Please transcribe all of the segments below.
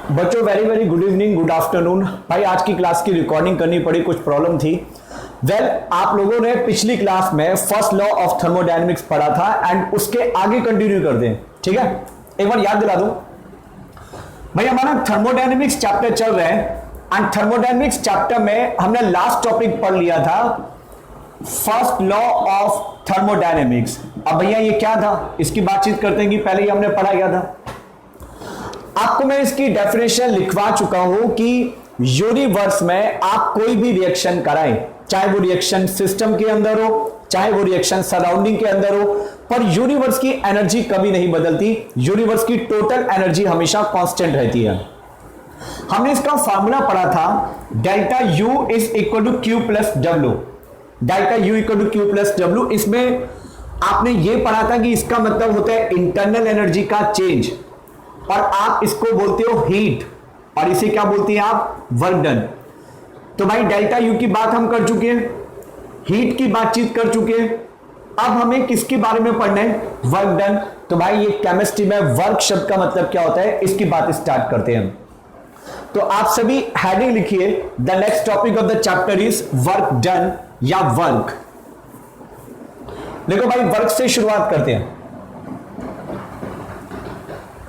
बच्चों very very good evening, good afternoon. भाई आज की क्लास की रिकॉर्डिंग करनी पड़ी, कुछ प्रॉब्लम थी। आप लोगों ने पिछली क्लास में फर्स्ट लॉ ऑफ थर्मोडायनेमिक्स पढ़ा था एंड उसके आगे कंटिन्यू कर दें, ठीक है। एक बार याद दिला दूं भाई, हमारा थर्मोडायनेमिक्स चैप्टर चल रहा है एंड थर्मोडायनेमिक्स चैप्टर में हमने लास्ट टॉपिक पढ़ लिया था फर्स्ट लॉ ऑफ थर्मोडायनेमिक्स। अब भैया ये क्या था, इसकी बातचीत करते हैं कि पहले ही हमने पढ़ा गया था। आपको मैं इसकी डेफिनेशन लिखवा चुका हूं कि यूनिवर्स में आप कोई भी रिएक्शन कराएं, चाहे वो रिएक्शन सिस्टम के अंदर हो, चाहे वो रिएक्शन सराउंडिंग के अंदर हो, पर यूनिवर्स की एनर्जी कभी नहीं बदलती। यूनिवर्स की टोटल एनर्जी हमेशा कांस्टेंट रहती है। हमने इसका फार्मूला पढ़ा था, delta U is equal to Q plus W. Delta U equal to Q plus W, इसमें आपने ये पढ़ा था कि इसका मतलब होता है इंटरनल एनर्जी का चेंज, और आप इसको बोलते हो हीट, और इसे क्या बोलते हैं आप, वर्क डन। तो भाई डेल्टा यू की बात हम कर चुके हैं, हीट की बातचीत कर चुके हैं। अब हमें किसके बारे में पढ़ना है, वर्क डन। तो भाई ये केमिस्ट्री में वर्क शब्द का मतलब क्या होता है, इसकी बात स्टार्ट करते हैं। तो आप सभी हेडिंग लिखिए, the next topic of the chapter is work done या वर्क। देखो भाई वर्क से शुरुआत करते हैं।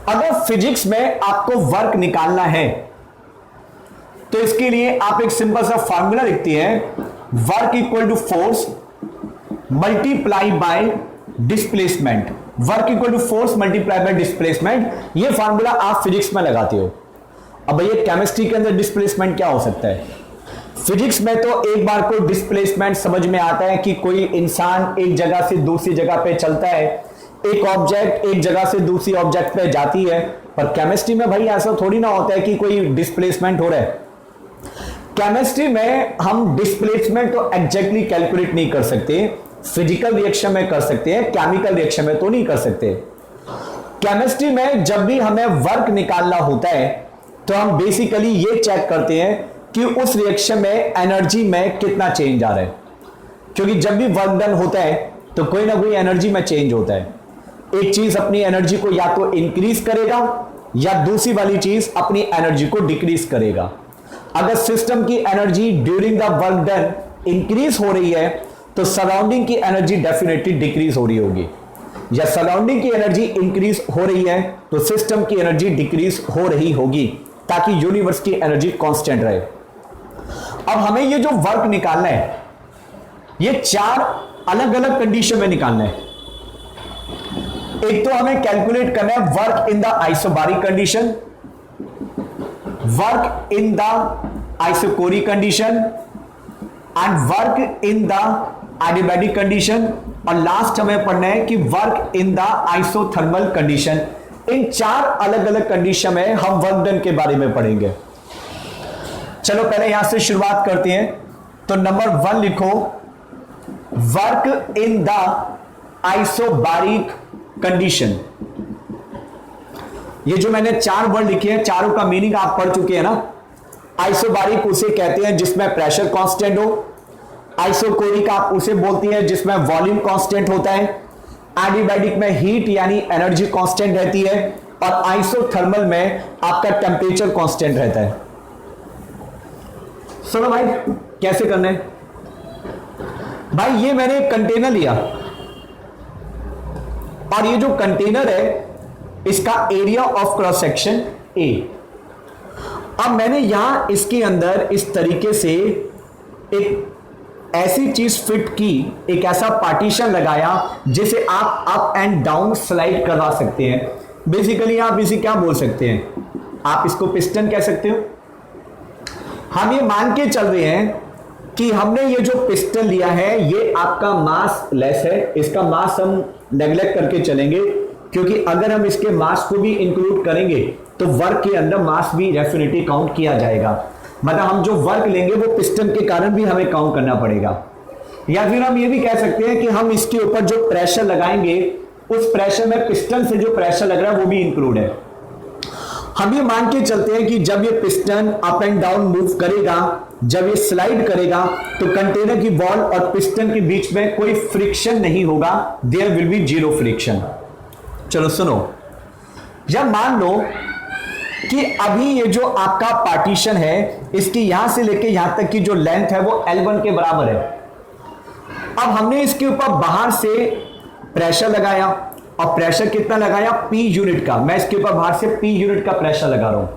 अगर फिजिक्स में आपको वर्क निकालना है तो इसके लिए आप एक सिंपल सा फार्मूला लिखते हैं, work equal to force multiply by displacement. Work equal to force multiply by displacement, ये फार्मूला आप फिजिक्स में लगाते हो। अब भैया केमिस्ट्री के अंदर डिस्प्लेसमेंट क्या हो सकता है? फिजिक्स में तो एक बार को डिस्प्लेसमेंट समझ में आता है कि कोई इंसान एक जगह से दूसरी जगह पे चलता है, एक ऑब्जेक्ट एक जगह से दूसरी ऑब्जेक्ट पे जाती है। पर केमिस्ट्री में भाई ऐसा थोड़ी ना होता है कि कोई डिस्प्लेसमेंट हो रहा है। केमिस्ट्री में हम डिस्प्लेसमेंट तो एग्जैक्टली कैलकुलेट नहीं कर सकते, फिजिकल रिएक्शन में कर सकते हैं, केमिकल रिएक्शन में तो नहीं कर सकते। केमिस्ट्री में जब भी हमें वर्क निकालना होता है तो हम बेसिकली ये चेक करते हैं कि उस रिएक्शन में एनर्जी में कितना चेंज आ रहा है, क्योंकि जब भी वर्क डन होता है तो कोई ना कोई एनर्जी में चेंज होता है। एक चीज अपनी एनर्जी को या तो इंक्रीज करेगा या दूसरी वाली चीज अपनी एनर्जी को डिक्रीज करेगा। अगर सिस्टम की energy during the work done increase हो रही है तो सराउंडिंग की एनर्जी डेफिनेटली डिक्रीज हो रही होगी, या सराउंडिंग की एनर्जी इंक्रीज हो रही है तो सिस्टम की एनर्जी डिक्रीज हो रही होगी, ताकि यूनिवर्स की एनर्जी कांस्टेंट रहे। अब हमें ये जो वर्क निकालना है, ये चार अलग अलग कंडीशन में निकालना है। एक तो हमें कैलकुलेट करना है work in the isobaric condition, work in the isochoric condition and work in the adiabatic condition, और लास्ट हमें पढ़ना है कि work in the isothermal condition. इन चार अलग अलग कंडीशन में हम वर्क डन के बारे में पढ़ेंगे। चलो पहले यहां से शुरुआत करते हैं। तो नंबर 1 लिखो, work in the isobaric condition. ये जो मैंने चार वर्ड लिखे हैं, चारों का मीनिंग आप पढ़ चुके हैं ना। आइसोबारिक उसे कहते हैं जिसमें प्रेशर कांस्टेंट हो, आइसोकोरिक आप उसे बोलती हैं जिसमें वॉल्यूम कांस्टेंट होता है, एडियाबैटिक में हीट यानी एनर्जी कांस्टेंट रहती है, और आइसोथर्मल में आपका टेम्परेचर कांस्टेंट रहता है। सुनो भाई कैसे करना है। भाई ये मैंने एक कंटेनर लिया, और ये जो कंटेनर है इसका area of cross section A. अब मैंने यहां इसके अंदर इस तरीके से एक ऐसी चीज फिट की, एक ऐसा पार्टीशन लगाया जिसे आप अप एंड डाउन स्लाइड करवा सकते हैं। बेसिकली आप इसे क्या बोल सकते हैं, आप इसको पिस्टन कह सकते हो। हम ये मान के चल रहे हैं कि हमने ये जो पिस्टन लिया है ये आपका मास लेस है, इसका मास हम नेग्लेक्ट करके चलेंगे, क्योंकि अगर हम इसके मास को भी इंक्लूड करेंगे तो वर्क के अंदर मास भी डेफिनेटली काउंट किया जाएगा। मतलब हम जो वर्क लेंगे वो पिस्टन के कारण भी हमें काउंट करना पड़ेगा। या फिर हम ये भी कह सकते हैं कि हम इसके ऊपर जो प्रेशर लगाएंगे उस प्रेशर में पिस्टन से जो प्रेशर लग रहा है वो भी इंक्लूड है। हम ये मान के चलते हैं कि जब ये piston up and down move करेगा, जब ये स्लाइड करेगा, तो कंटेनर की वॉल और पिस्टन के बीच में कोई फ्रिक्शन नहीं होगा, there will be zero friction. चलो सुनो, जब मान लो कि अभी ये जो आपका पार्टीशन है इसकी यहां से लेके यहां तक की जो लेंथ है वो L1 के बराबर है। अब हमने इसके ऊपर बाहर से प्रेशर लगाया और प्रेशर कितना लगाया, P यूनिट का। मैं इसके ऊपर बाहर से P यूनिट का प्रेशर लगा रहा हूं।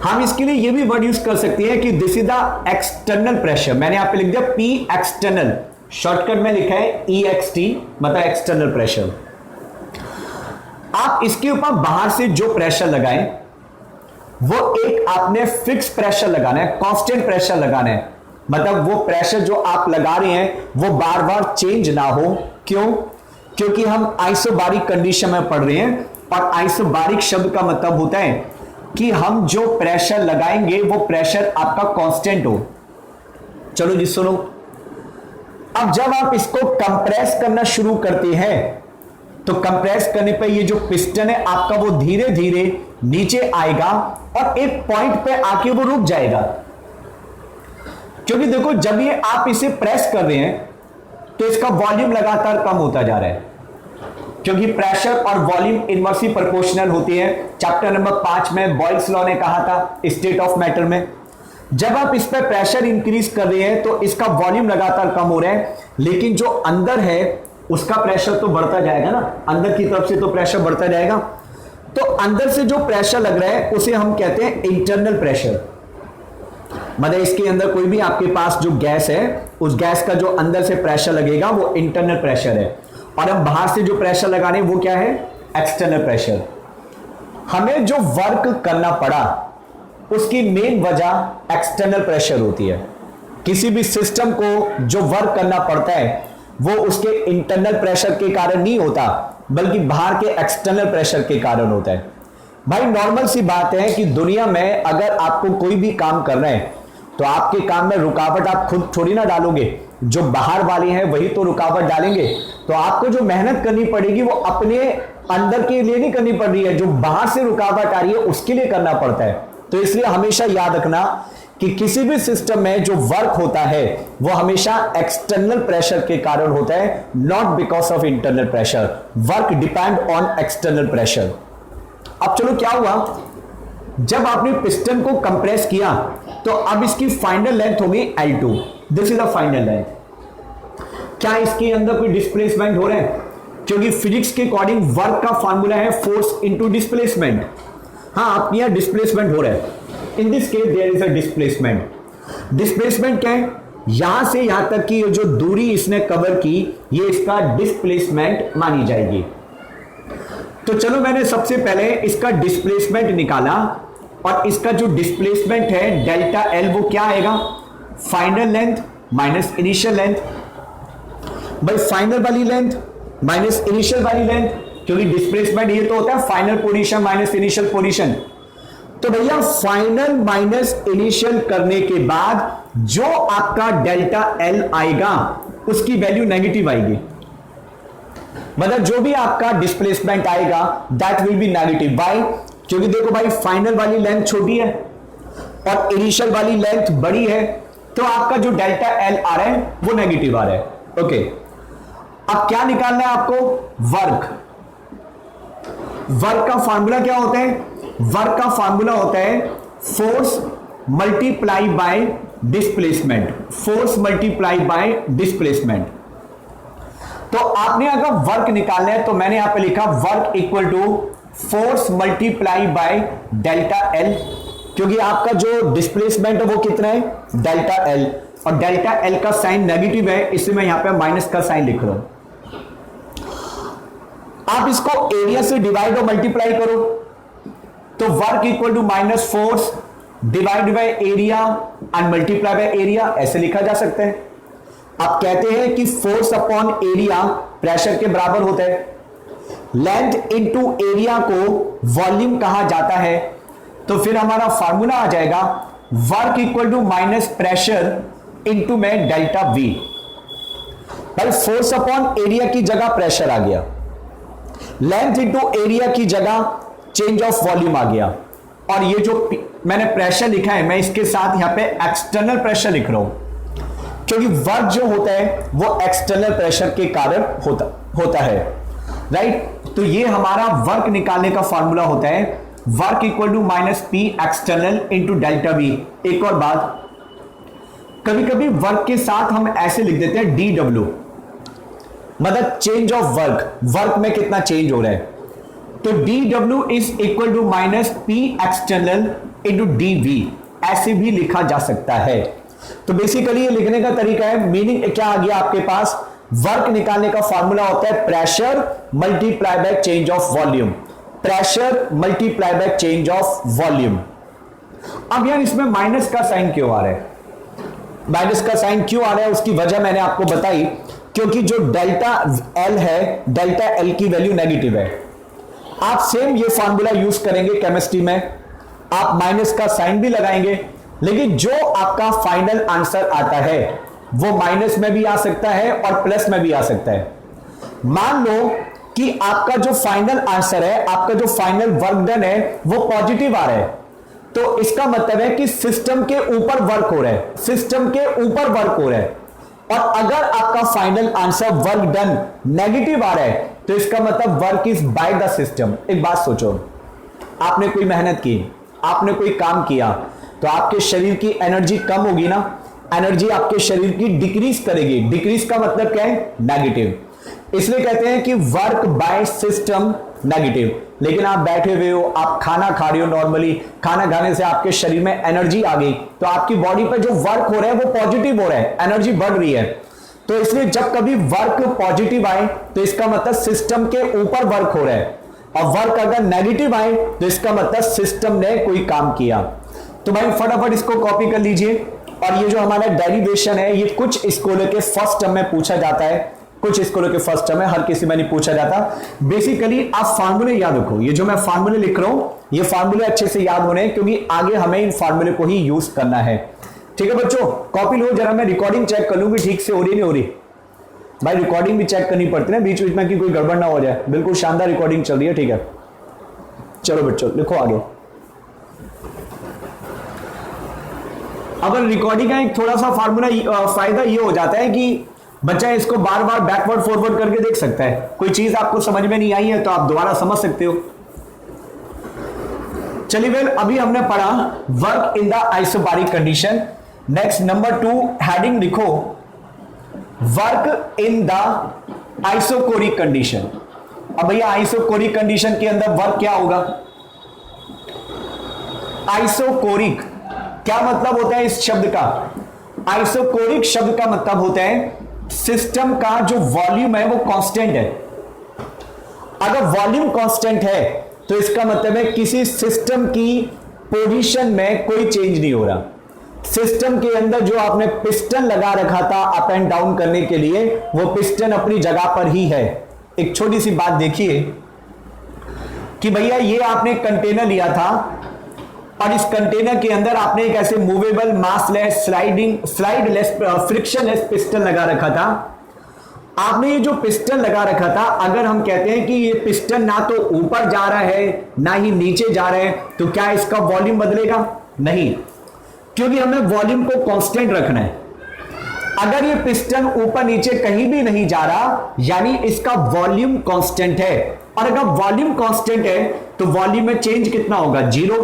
हम इसके लिए ये भी वर्ड यूज कर सकते हैं कि this is the external pressure. मैंने यहां पे लिख दिया P एक्सटर्नल, शॉर्टकट में लिखा है EXT, मतलब एक्सटर्नल प्रेशर। आप इसके ऊपर बाहर से जो प्रेशर लगाएं वो एक आपने फिक्स प्रेशर लगाना है, कांस्टेंट प्रेशर लगाना है। मतलब वो प्रेशर जो आप लगा रहे हैं वो बार बार चेंज ना हो। क्यों? क्योंकि हम आइसोबारिक कंडीशन में पढ़ रहे हैं, और आइसोबारिक शब्द का मतलब होता है कि हम जो प्रेशर लगाएंगे वो प्रेशर आपका कांस्टेंट हो। चलो जी सुनो, अब जब आप इसको कंप्रेस करना शुरू करते हैं तो कंप्रेस करने पे ये जो पिस्टन है आपका वो धीरे धीरे नीचे आएगा और एक पॉइंट पे आके वो रुक जाएगा। क्योंकि देखो जब ये आप इसे प्रेस कर रहे हैं तो इसका वॉल्यूम लगातार कम होता जा रहा है, क्योंकि प्रेशर और वॉल्यूम इनवर्सली प्रोपोर्शनल होती है। चैप्टर नंबर 5 में बॉयल्स लॉ ने कहा था स्टेट ऑफ मैटर में, जब आप इस पर प्रेशर इंक्रीज कर रहे हैं तो इसका वॉल्यूम लगातार कम हो रहा है, लेकिन जो अंदर है उसका प्रेशर तो बढ़ता जाएगा ना, अंदर की तरफ से तो प्रेशर बढ़ता जाएगा। तो अंदर से जो प्रेशर लग रहा है उसे हम कहते हैं इंटरनल प्रेशर। मतलब इसके अंदर कोई भी आपके पास जो गैस है उस गैस का जो अंदर से प्रेशर लगेगा वो इंटरनल प्रेशर है, और हम बाहर से जो प्रेशर लगा रहे हैं वो क्या है, एक्सटर्नल प्रेशर। हमें जो वर्क करना पड़ा उसकी मेन वजह एक्सटर्नल प्रेशर होती है। किसी भी सिस्टम को जो वर्क करना पड़ता है वो उसके इंटरनल प्रेशर के कारण नहीं होता, बल्कि बाहर के एक्सटर्नल प्रेशर के कारण होता है। भाई नॉर्मल सी बात है कि दुनिया में अगर आपको कोई भी काम करना है तो आपके काम में रुकावट आप खुद थोड़ी ना डालोगे, जो बाहर वाले हैं वही तो रुकावट डालेंगे। तो आपको जो मेहनत करनी पड़ेगी वो अपने अंदर के लिए नहीं करनी पड़ रही है, जो बाहर से रुकावट आ रही है उसके लिए करना पड़ता है। तो इसलिए हमेशा याद रखना कि किसी भी सिस्टम में जो वर्क होता है वो हमेशा एक्सटर्नल प्रेशर के कारण होता है, not because of internal pressure. Work depend on external pressure. अब चलो क्या हुआ, जब आपने पिस्टन को कंप्रेस किया तो अब इसकी फाइनल लेंथ होगी L2। This is the final length. क्या इसके अंदर कोई डिस्प्लेसमेंट हो रहा है? क्योंकि फिजिक्स के अकॉर्डिंग वर्क का फॉर्मूला है फोर्स इनटू डिस्प्लेसमेंट। हाँ, आप यहां डिस्प्लेसमेंट हो रहा है। In this case there is a displacement. Displacement क्या है? यहां से यहां तक की जो दूरी इसने कवर की ये इसका डिस्प्लेसमेंट मानी जाएगी। तो चलो मैंने सबसे पहले इसका डिस्प्लेसमेंट निकाला, और इसका जो डिस्प्लेसमेंट है डेल्टा एल वो क्या आएगा, final length minus initial length. भाई फाइनल वाली लेंथ माइनस इनिशियल वाली लेंथ, क्योंकि डिस्प्लेसमेंट ये तो होता है final position minus initial position. तो भैया फाइनल माइनस इनिशियल करने के बाद जो आपका डेल्टा एल आएगा उसकी वैल्यू नेगेटिव आएगी। मतलब जो भी आपका डिस्प्लेसमेंट आएगा that will be negative. Why? क्योंकि देखो भाई फाइनल वाली लेंथ छोटी है और इनिशियल वाली लेंथ बड़ी है, तो आपका जो डेल्टा एल आ रहा है वो नेगेटिव आ रहा है। ओके, अब क्या निकालना है आपको, वर्क। वर्क का फॉर्मूला क्या होता है? वर्क का फॉर्मूला होता है force multiply by displacement. Force multiply by displacement. तो आपने अगर वर्क निकालना है तो मैंने यहां पे लिखा work equal to force multiply by delta L, क्योंकि आपका जो डिस्प्लेसमेंट है वो कितना है, डेल्टा एल, और डेल्टा एल का साइन नेगेटिव है इसलिए मैं यहां पे माइनस का साइन लिख रहा हूं। आप इसको एरिया से डिवाइड और मल्टीप्लाई करो तो work equal to minus force divide by area and multiply by area, ऐसे लिखा जा सकता है। आप कहते हैं कि फोर्स अपॉन एरिया प्रेशर के बराबर होता है। लेंथ इनटू एरिया को वॉल्यूम कहा जाता है, तो फिर हमारा फार्मूला आ जाएगा work equal to minus pressure into में डेल्टा वी। भाई फोर्स अपॉन एरिया की जगह प्रेशर आ गया, लेंथ इनटू एरिया की जगह चेंज ऑफ वॉल्यूम आ गया, और ये जो मैंने प्रेशर लिखा है मैं इसके साथ यहां पे एक्सटर्नल प्रेशर लिख रहा हूं, क्योंकि वर्क जो होता है वो एक्सटर्नल प्रेशर के कारण होता है, राइट। तो ये हमारा वर्क निकालने का फॉर्मूला होता है work equal to minus P external into delta V. एक और बात, कभी कभी वर्क के साथ हम ऐसे लिख देते हैं डी डब्ल्यू, मतलब चेंज ऑफ वर्क, वर्क में कितना चेंज हो रहा है। तो d W is equal to minus P external into d V, ऐसे भी लिखा जा सकता है। तो बेसिकली ये लिखने का तरीका है, मीनिंग क्या आ गया आपके पास, वर्क निकालने का फॉर्मूला होता है pressure multiply by change of volume, pressure multiply by change of volume. अब यार इसमें माइनस का साइन क्यों आ रहा है, माइनस का साइन क्यों आ रहा है, उसकी वजह मैंने आपको बताई, क्योंकि जो डेल्टा एल है, डेल्टा एल की वैल्यू नेगेटिव है। आप सेम ये फॉर्मूला यूज करेंगे केमिस्ट्री में, आप माइनस का साइन भी लगाएंगे, लेकिन जो आपका फाइनल आंसर आता है वो माइनस में भी आ सकता है और प्लस में भी आ सकता है। मान लो कि आपका जो फाइनल आंसर है, आपका जो फाइनल वर्क डन है वो पॉजिटिव आ रहा है, तो इसका मतलब है कि सिस्टम के ऊपर वर्क हो रहा है, सिस्टम के ऊपर वर्क हो रहा है। और अगर आपका final answer work done negative आ रहा है तो इसका मतलब work is by the system. एक बात सोचो, आपने कोई मेहनत की, आपने कोई काम किया, तो आपके शरीर की एनर्जी कम होगी ना, एनर्जी आपके शरीर की डिक्रीज करेगी। डिक्रीज का मतलब क्या है, नेगेटिव। इसलिए कहते हैं कि वर्क बाय सिस्टम नेगेटिव। लेकिन आप बैठे हुए हो, आप खाना खा रहे हो, नॉर्मली खाना खाने से आपके शरीर में एनर्जी आ गई, तो आपकी बॉडी पर जो वर्क हो रहा है वो पॉजिटिव हो रहा है, एनर्जी बढ़ रही है। तो इसलिए जब कभी वर्क पॉजिटिव आए तो इसका मतलब सिस्टम के ऊपर वर्क हो रहा है, और वर्क अगर नेगेटिव आए तो इसका मतलब सिस्टम ने कोई काम किया। तो भाई फटाफट इसको कॉपी कर लीजिए। और ये जो हमारा डेरिवेशन है ये कुछ स्कूलों के फर्स्ट टर्म में पूछा जाता है, कुछ स्कूलों के फर्स्ट टर्म में, हर किसी में नहीं पूछा जाता। बेसिकली आप फार्मूले याद रखो, ये जो मैं फार्मूले लिख रहा हूं ये फार्मूले अच्छे से याद होने हैं, क्योंकि आगे हमें इन फार्मूले को ही यूज करना है। ठीक है बच्चों, कॉपी लो जरा, मैं रिकॉर्डिंग चेक कर लूंगी ठीक से हो रही नहीं हो रही। भाई रिकॉर्डिंग भी चेक करनी पड़ती है बीच बीच में कि कोई गड़बड़ ना हो जाए। बिल्कुल शानदार रिकॉर्डिंग चल रही है, ठीक है। चलो बच्चों लिखो आगे। अगर रिकॉर्डिंग का एक थोड़ा सा फार्मूला फायदा ये हो जाता है कि बच्चा इसको बार बार बैकवर्ड फॉरवर्ड करके देख सकता है। कोई चीज आपको समझ में नहीं आई है तो आप दोबारा समझ सकते हो। चलिए वेल, अभी हमने पढ़ा work in the isobaric condition. Next number 2 heading लिखो work in the isochoric condition. अब भैया आइसोकोरिक कंडीशन के अंदर वर्क क्या होगा, आइसोकोरिक क्या मतलब होता है इस शब्द का, आइसोकोरिक शब्द का मतलब होता है सिस्टम का जो वॉल्यूम है वो कांस्टेंट है। अगर वॉल्यूम कांस्टेंट है तो इसका मतलब है किसी सिस्टम की पोजीशन में कोई चेंज नहीं हो रहा। सिस्टम के अंदर जो आपने पिस्टन लगा रखा था अप एंड डाउन करने के लिए, वो पिस्टन अपनी जगह पर ही है। एक छोटी सी बात देखिए कि भैया ये आपने कंटेनर लिया था और इस कंटेनर के अंदर आपने एक ऐसे मूवेबल मासलेस स्लाइडलेस फ्रिक्शनलेस पिस्टन लगा रखा था। आपने ये जो पिस्टन लगा रखा था, अगर हम कहते हैं कि ये पिस्टन ना तो ऊपर जा रहा है ना ही नीचे जा रहा है, तो क्या इसका वॉल्यूम बदलेगा? नहीं, क्योंकि हमें वॉल्यूम को कांस्टेंट रखना है। अगर ये पिस्टन ऊपर नीचे कहीं भी नहीं जा रहा यानी इसका वॉल्यूम कांस्टेंट है, और अगर वॉल्यूम कांस्टेंट है तो वॉल्यूम में चेंज कितना होगा? 0।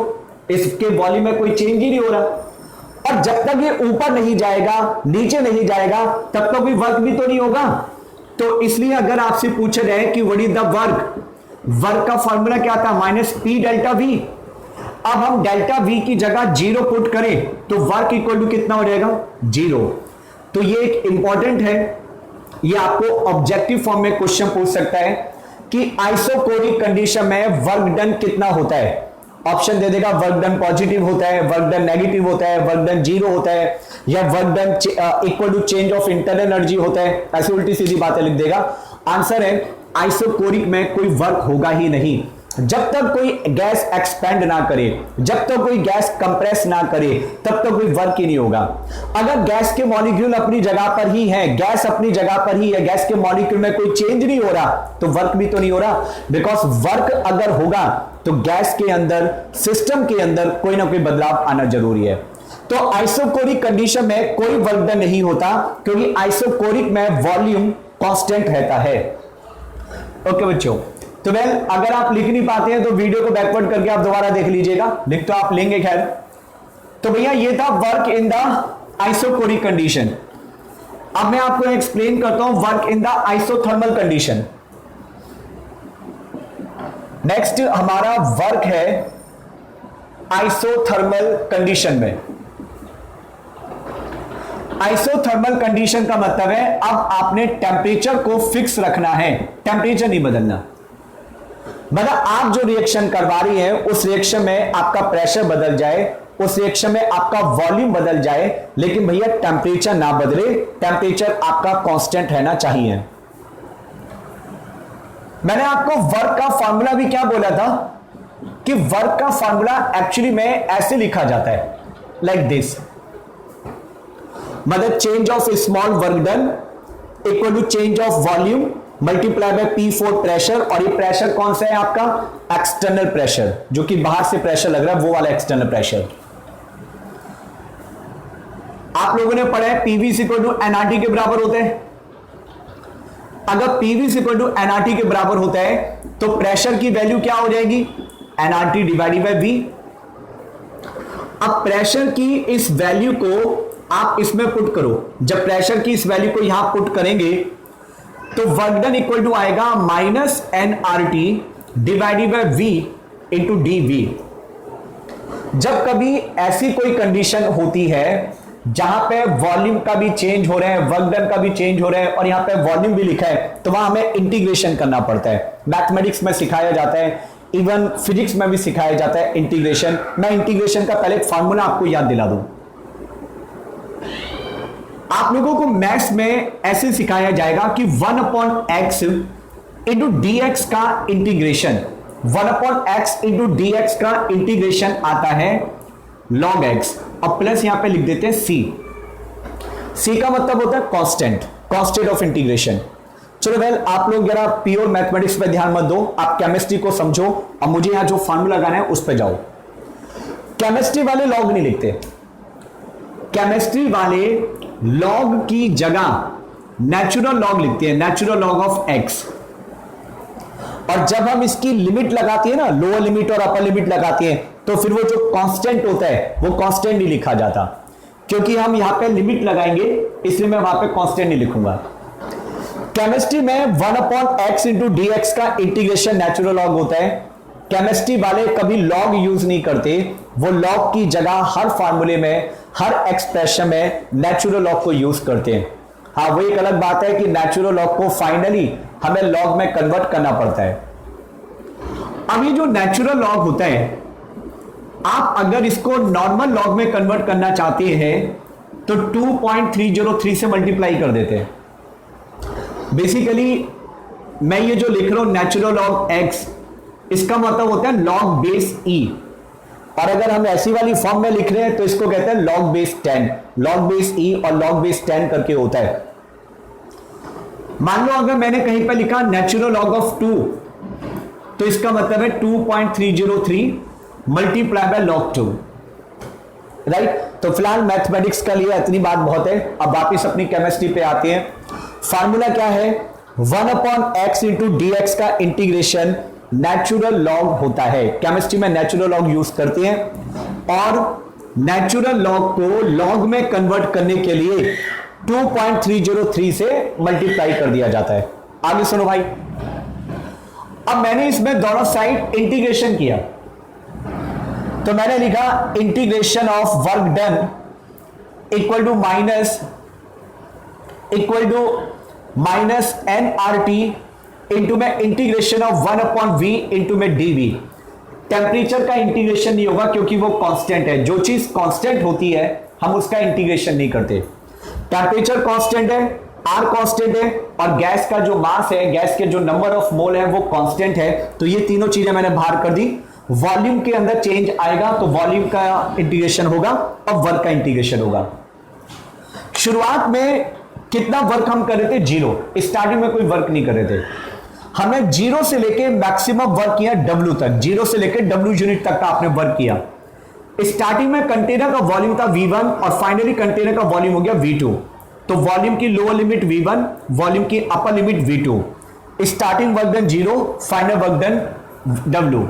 इसके वॉल्यूम में कोई चेंज ही नहीं हो रहा, और जब तक ये ऊपर नहीं जाएगा नीचे नहीं जाएगा तब तक कोई वर्क भी तो नहीं होगा। तो इसलिए अगर आपसे पूछा जाए कि what is the work, work का फॉर्मूला क्या था? Minus P delta we. अब हम डेल्टा वी की जगह 0 पुट करें तो वर्क इक्वल टू कितना हो जाएगा? 0। तो ये एक इंपॉर्टेंट है, ये आपको ऑब्जेक्टिव फॉर्म में क्वेश्चन पूछ सकता है कि आइसोकोरिक कंडीशन में वर्क डन कितना होता है। ऑप्शन दे देगा वर्क डन पॉजिटिव होता है, वर्क डन नेगेटिव होता है, वर्क डन 0 होता है, या work done equal to change of internal energy होता है। ऐसी उल्टी सीधी बातें लिख देगा। आंसर है आइसोकोरिक में कोई वर्क होगा ही नहीं। जब तक कोई गैस एक्सपेंड ना करे, जब तक कोई गैस कंप्रेस ना करे, तब तक कोई वर्क ही नहीं होगा। अगर गैस के मॉलिक्यूल अपनी जगह पर ही है, गैस अपनी जगह पर ही है, गैस के मॉलिक्यूल में कोई चेंज नहीं हो रहा, तो वर्क भी तो नहीं हो रहा। बिकॉज वर्क अगर होगा तो गैस के अंदर, सिस्टम के अंदर कोई ना कोई बदलाव आना जरूरी है। तो आइसोकोरिक कंडीशन में कोई वर्क डन नहीं होता, क्योंकि आइसोकोरिक में वॉल्यूम कांस्टेंट रहता है। ओके बच्चों, तो वेल अगर आप लिख नहीं पाते हैं तो वीडियो को बैकवर्ड करके आप दोबारा देख लीजिएगा, लिख तो आप लेंगे खैर। तो भैया ये था work in the isochoric condition. अब मैं आपको एक्सप्लेन करता हूं work in the isothermal condition. Next हमारा वर्क है आइसोथर्मल कंडीशन में। आइसोथर्मल कंडीशन का मतलब है अब आपने टेम्परेचर को फिक्स रखना है, टेम्परेचर नहीं बदलना। मतलब आप जो रिएक्शन करवा रही हैं उस रिएक्शन में आपका प्रेशर बदल जाए, उस रिएक्शन में आपका वॉल्यूम बदल जाए, लेकिन भैया टेम्परेचर ना बदले, टेम्परेचर आपका कांस्टेंट रहना चाहिए। मैंने आपको वर्क का फॉर्मूला भी क्या बोला था कि वर्क का फॉर्मूला एक्चुअली में ऐसे लिखा जाता है, लाइक दिस। मतलब change of small work done equal to change of volume multiply by P4 pressure. और ये प्रेशर कौन सा है आपका? एक्सटर्नल प्रेशर, जो कि बाहर से प्रेशर लग रहा है वो वाला एक्सटर्नल प्रेशर। आप लोगों ने पढ़ा है PV इक्वल टू nRT के बराबर होता है। अगर PV इक्वल टू nRT के बराबर होता है तो प्रेशर की वैल्यू क्या हो जाएगी? nRT divided bye V। अब प्रेशर की इस वैल्यू को आप इसमें पुट करो। जब प्रेशर की इस वैल्यू को यहां पुट करेंगे तो वर्क डन इक्वल टू आएगा minus nRT divided bye V into dV। जब कभी ऐसी कोई कंडीशन होती है जहां पे वॉल्यूम का भी चेंज हो रहा है, वर्क डन का भी चेंज हो रहा है और यहां पे वॉल्यूम भी लिखा है, तो वहां हमें इंटीग्रेशन करना पड़ता है। मैथमेटिक्स में सिखाया जाता है, इवन फिजिक्स में भी सिखाया जाता है इंटीग्रेशन। मैं इंटीग्रेशन का पहले फॉर्मूला आपको याद दिला दूं। आप लोगों को मैथ्स में ऐसे सिखाया जाएगा कि 1/x इंटू dx का इंटीग्रेशन, 1/x इंटू dx का इंटीग्रेशन आता है log x, और प्लस यहां पे लिख देते हैं c का मतलब होता है कांस्टेंट, कांस्टेंट ऑफ इंटीग्रेशन। चलो वेल आप लोग जरा प्योर मैथमेटिक्स पे ध्यान मत दो, आप केमिस्ट्री को समझो और मुझे यहां जो फॉर्मूला लगाना है उस पे जाओ। केमिस्ट्री वाले लॉग नहीं लिखते, केमिस्ट्री वाले लॉग की जगह नेचुरल लॉग लिखते हैं, नेचुरल लॉग ऑफ x। और जब हम इसकी लिमिट लगाती है ना, लोअर लिमिट और अपर लिमिट लगाती है, तो फिर वो जो कांस्टेंट होता है वो कांस्टेंट नहीं लिखा जाता, क्योंकि हम यहां पे लिमिट लगाएंगे, इसलिए मैं वहां पे कांस्टेंट नहीं लिखूंगा। केमिस्ट्री में 1/x इंटू dx का इंटीग्रेशन नेचुरल लॉग होता है। केमिस्ट्री वाले कभी लॉग यूज नहीं करते, वो लॉग की जगह हर फार्मूले में, हर एक्सप्रेशन में नेचुरल लॉग को यूज करते हैं। हाँ, वो एक अलग बात है कि नेचुरल लॉग को फाइनली हमें लॉग में कन्वर्ट करना पड़ता है। अब ये जो नेचुरल लॉग होता है, आप अगर इसको नॉर्मल लॉग में कन्वर्ट करना चाहते हैं तो 2.303 से मल्टीप्लाई कर देते हैं। बेसिकली मैं ये जो लिख रहा हूं नेचुरल लॉग x, इसका मतलब होता है लॉग बेस e, और अगर हम ऐसी वाली फॉर्म में लिख रहे हैं तो इसको कहते हैं log base 10, log base e और लॉग बेस 10 करके होता है। मान लो अगर मैंने कहीं पर लिखा नेचुरल लॉग ऑफ 2, तो इसका मतलब है 2.303 मल्टीप्लाई बाय लॉग 2, राइट। तो फिलहाल मैथमेटिक्स का लिए इतनी बात बहुत है। अब वापिस अपनी केमिस्ट्री पे आते हैं। फार्मूला क्या है? 1/x इंटू dx का इंटीग्रेशन नेचुरल लॉग होता है। केमिस्ट्री में नेचुरल लॉग यूज करते हैं और नेचुरल लॉग को लॉग में कन्वर्ट करने के लिए 2.303 से मल्टीप्लाई कर दिया जाता है। आगे सुनो भाई, अब मैंने इसमें दोनों साइड इंटीग्रेशन किया, तो मैंने लिखा integration of work done equal to minus nRT into में इंटीग्रेशन ऑफ 1/v इंटू में dv। टेम्परेचर का इंटीग्रेशन नहीं होगा क्योंकि वो कांस्टेंट है। जो चीज कांस्टेंट होती है हम उसका इंटीग्रेशन नहीं करते। टेम्परेचर कांस्टेंट है, R कांस्टेंट है, और गैस का जो मास है, गैस के जो नंबर ऑफ मोल है वो कांस्टेंट है। तो ये तीनों चीजें मैंने बाहर कर दी। वॉल्यूम के अंदर चेंज आएगा तो वॉल्यूम का इंटीग्रेशन होगा और वर्क का इंटीग्रेशन होगा। शुरुआत में कितना वर्क हम कर रहे थे? 0। स्टार्टिंग में कोई वर्क नहीं कर रहे थे। हमने 0 से लेके मैक्सिमम वर्क किया W तक, 0 से लेके W यूनिट तक का आपने वर्क किया। स्टार्टिंग में कंटेनर का वॉल्यूम था V1 और फाइनली कंटेनर का वॉल्यूम हो गया V2। तो वॉल्यूम की लोअर लिमिट V1, वॉल्यूम की upper limit V2। Starting work done 0, final work done W।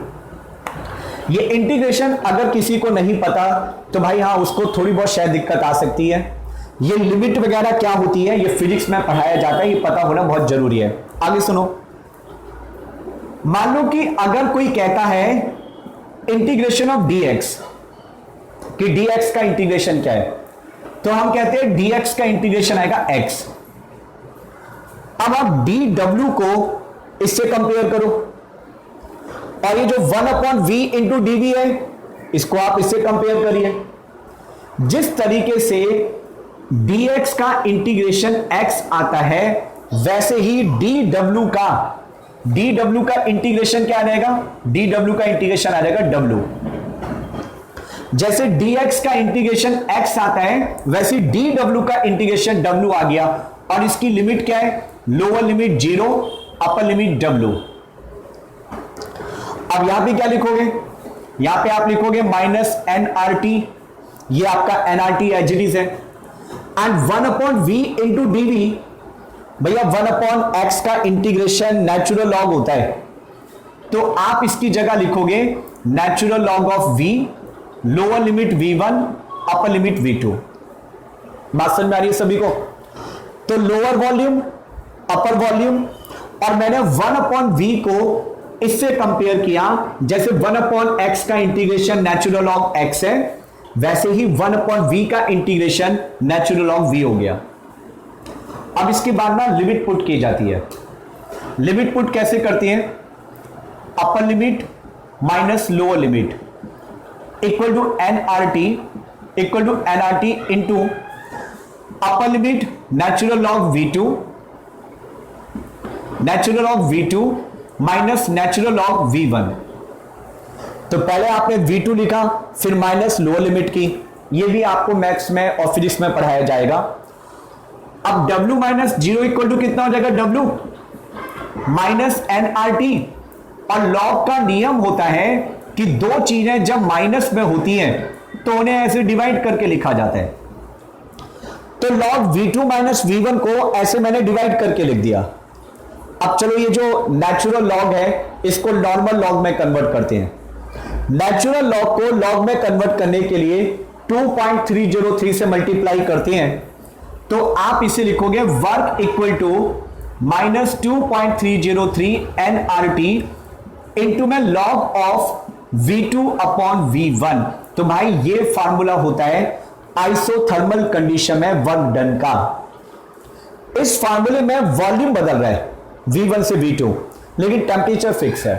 ये इंटीग्रेशन अगर किसी को नहीं पता तो भाई हाँ उसको थोड़ी बहुत शायद दिक्कत आ सकती है। ये लिमिट वगैरह क्या होती है ये फिजिक्स में पढ़ाया जाता है, ये पता होना बहुत जरूरी है। आगे सुनो, मान लो कि अगर कोई कहता है इंटीग्रेशन ऑफ dx, कि dx का इंटीग्रेशन क्या है, तो हम कहते हैं dx का इंटीग्रेशन आएगा x। अब आप dw को इससे कंपेयर करो, और ये जो 1/v इंटू dv है इसको आप इससे कंपेयर करिए। जिस तरीके से dx का इंटीग्रेशन x आता है वैसे ही dw का इंटीग्रेशन क्या आ जाएगा, dw का इंटीग्रेशन आ जाएगा w। जैसे dx का इंटीग्रेशन x आता है वैसे dw का इंटीग्रेशन w आ गया, और इसकी लिमिट क्या है, lower limit 0, upper limit w। अब यहां पे क्या लिखोगे, यहां पे आप लिखोगे माइनस nRT, ये आपका nRT एज इट इज है, एंड 1/v इंटू dv, भैया 1/x का इंटीग्रेशन नेचुरल लॉग होता है, तो आप इसकी जगह लिखोगे natural log of v, lower limit v1, upper limit v2। बात समझ में आ रही है सभी को? तो लोअर वॉल्यूम, अपर वॉल्यूम, और मैंने 1/v को इससे कंपेयर किया, जैसे 1/x का इंटीग्रेशन नेचुरल लॉग x है वैसे ही 1/v का इंटीग्रेशन नेचुरल लॉग v हो गया। अब इसके बाद ना लिमिट पुट की जाती है। लिमिट पुट कैसे करती है, upper limit minus lower limit equal to nRT into upper limit natural log v2 minus natural log v1। तो पहले आपने v2 लिखा, फिर माइनस लोअर लिमिट की, ये भी आपको मैथ्स में और फिजिक्स में पढ़ाया जाएगा। अब w माइनस 0 इक्वल टू कितना हो जाएगा, w माइनस nRT। और लॉग का नियम होता है कि दो चीजें जब माइनस में होती हैं तो उन्हें ऐसे डिवाइड करके लिखा जाता है। तो लॉग v2 माइनस v1 को ऐसे मैंने डिवाइड करके लिख दिया। अब चलो ये जो नेचुरल लॉग है इसको नॉर्मल लॉग में कन्वर्ट करते हैं। नेचुरल लॉग को लॉग में कन्वर्ट करने के लिए 2.303 से मल्टीप्लाई करते हैं, तो आप इसे लिखोगे work equal to minus 2.303 nRT into में log of v2 upon v1। तो भाई ये फार्मूला होता है आइसोथर्मल कंडीशन में वर्क डन का। इस फार्मूले में वॉल्यूम बदल रहा है v1 से v2, लेकिन टेम्परेचर फिक्स है।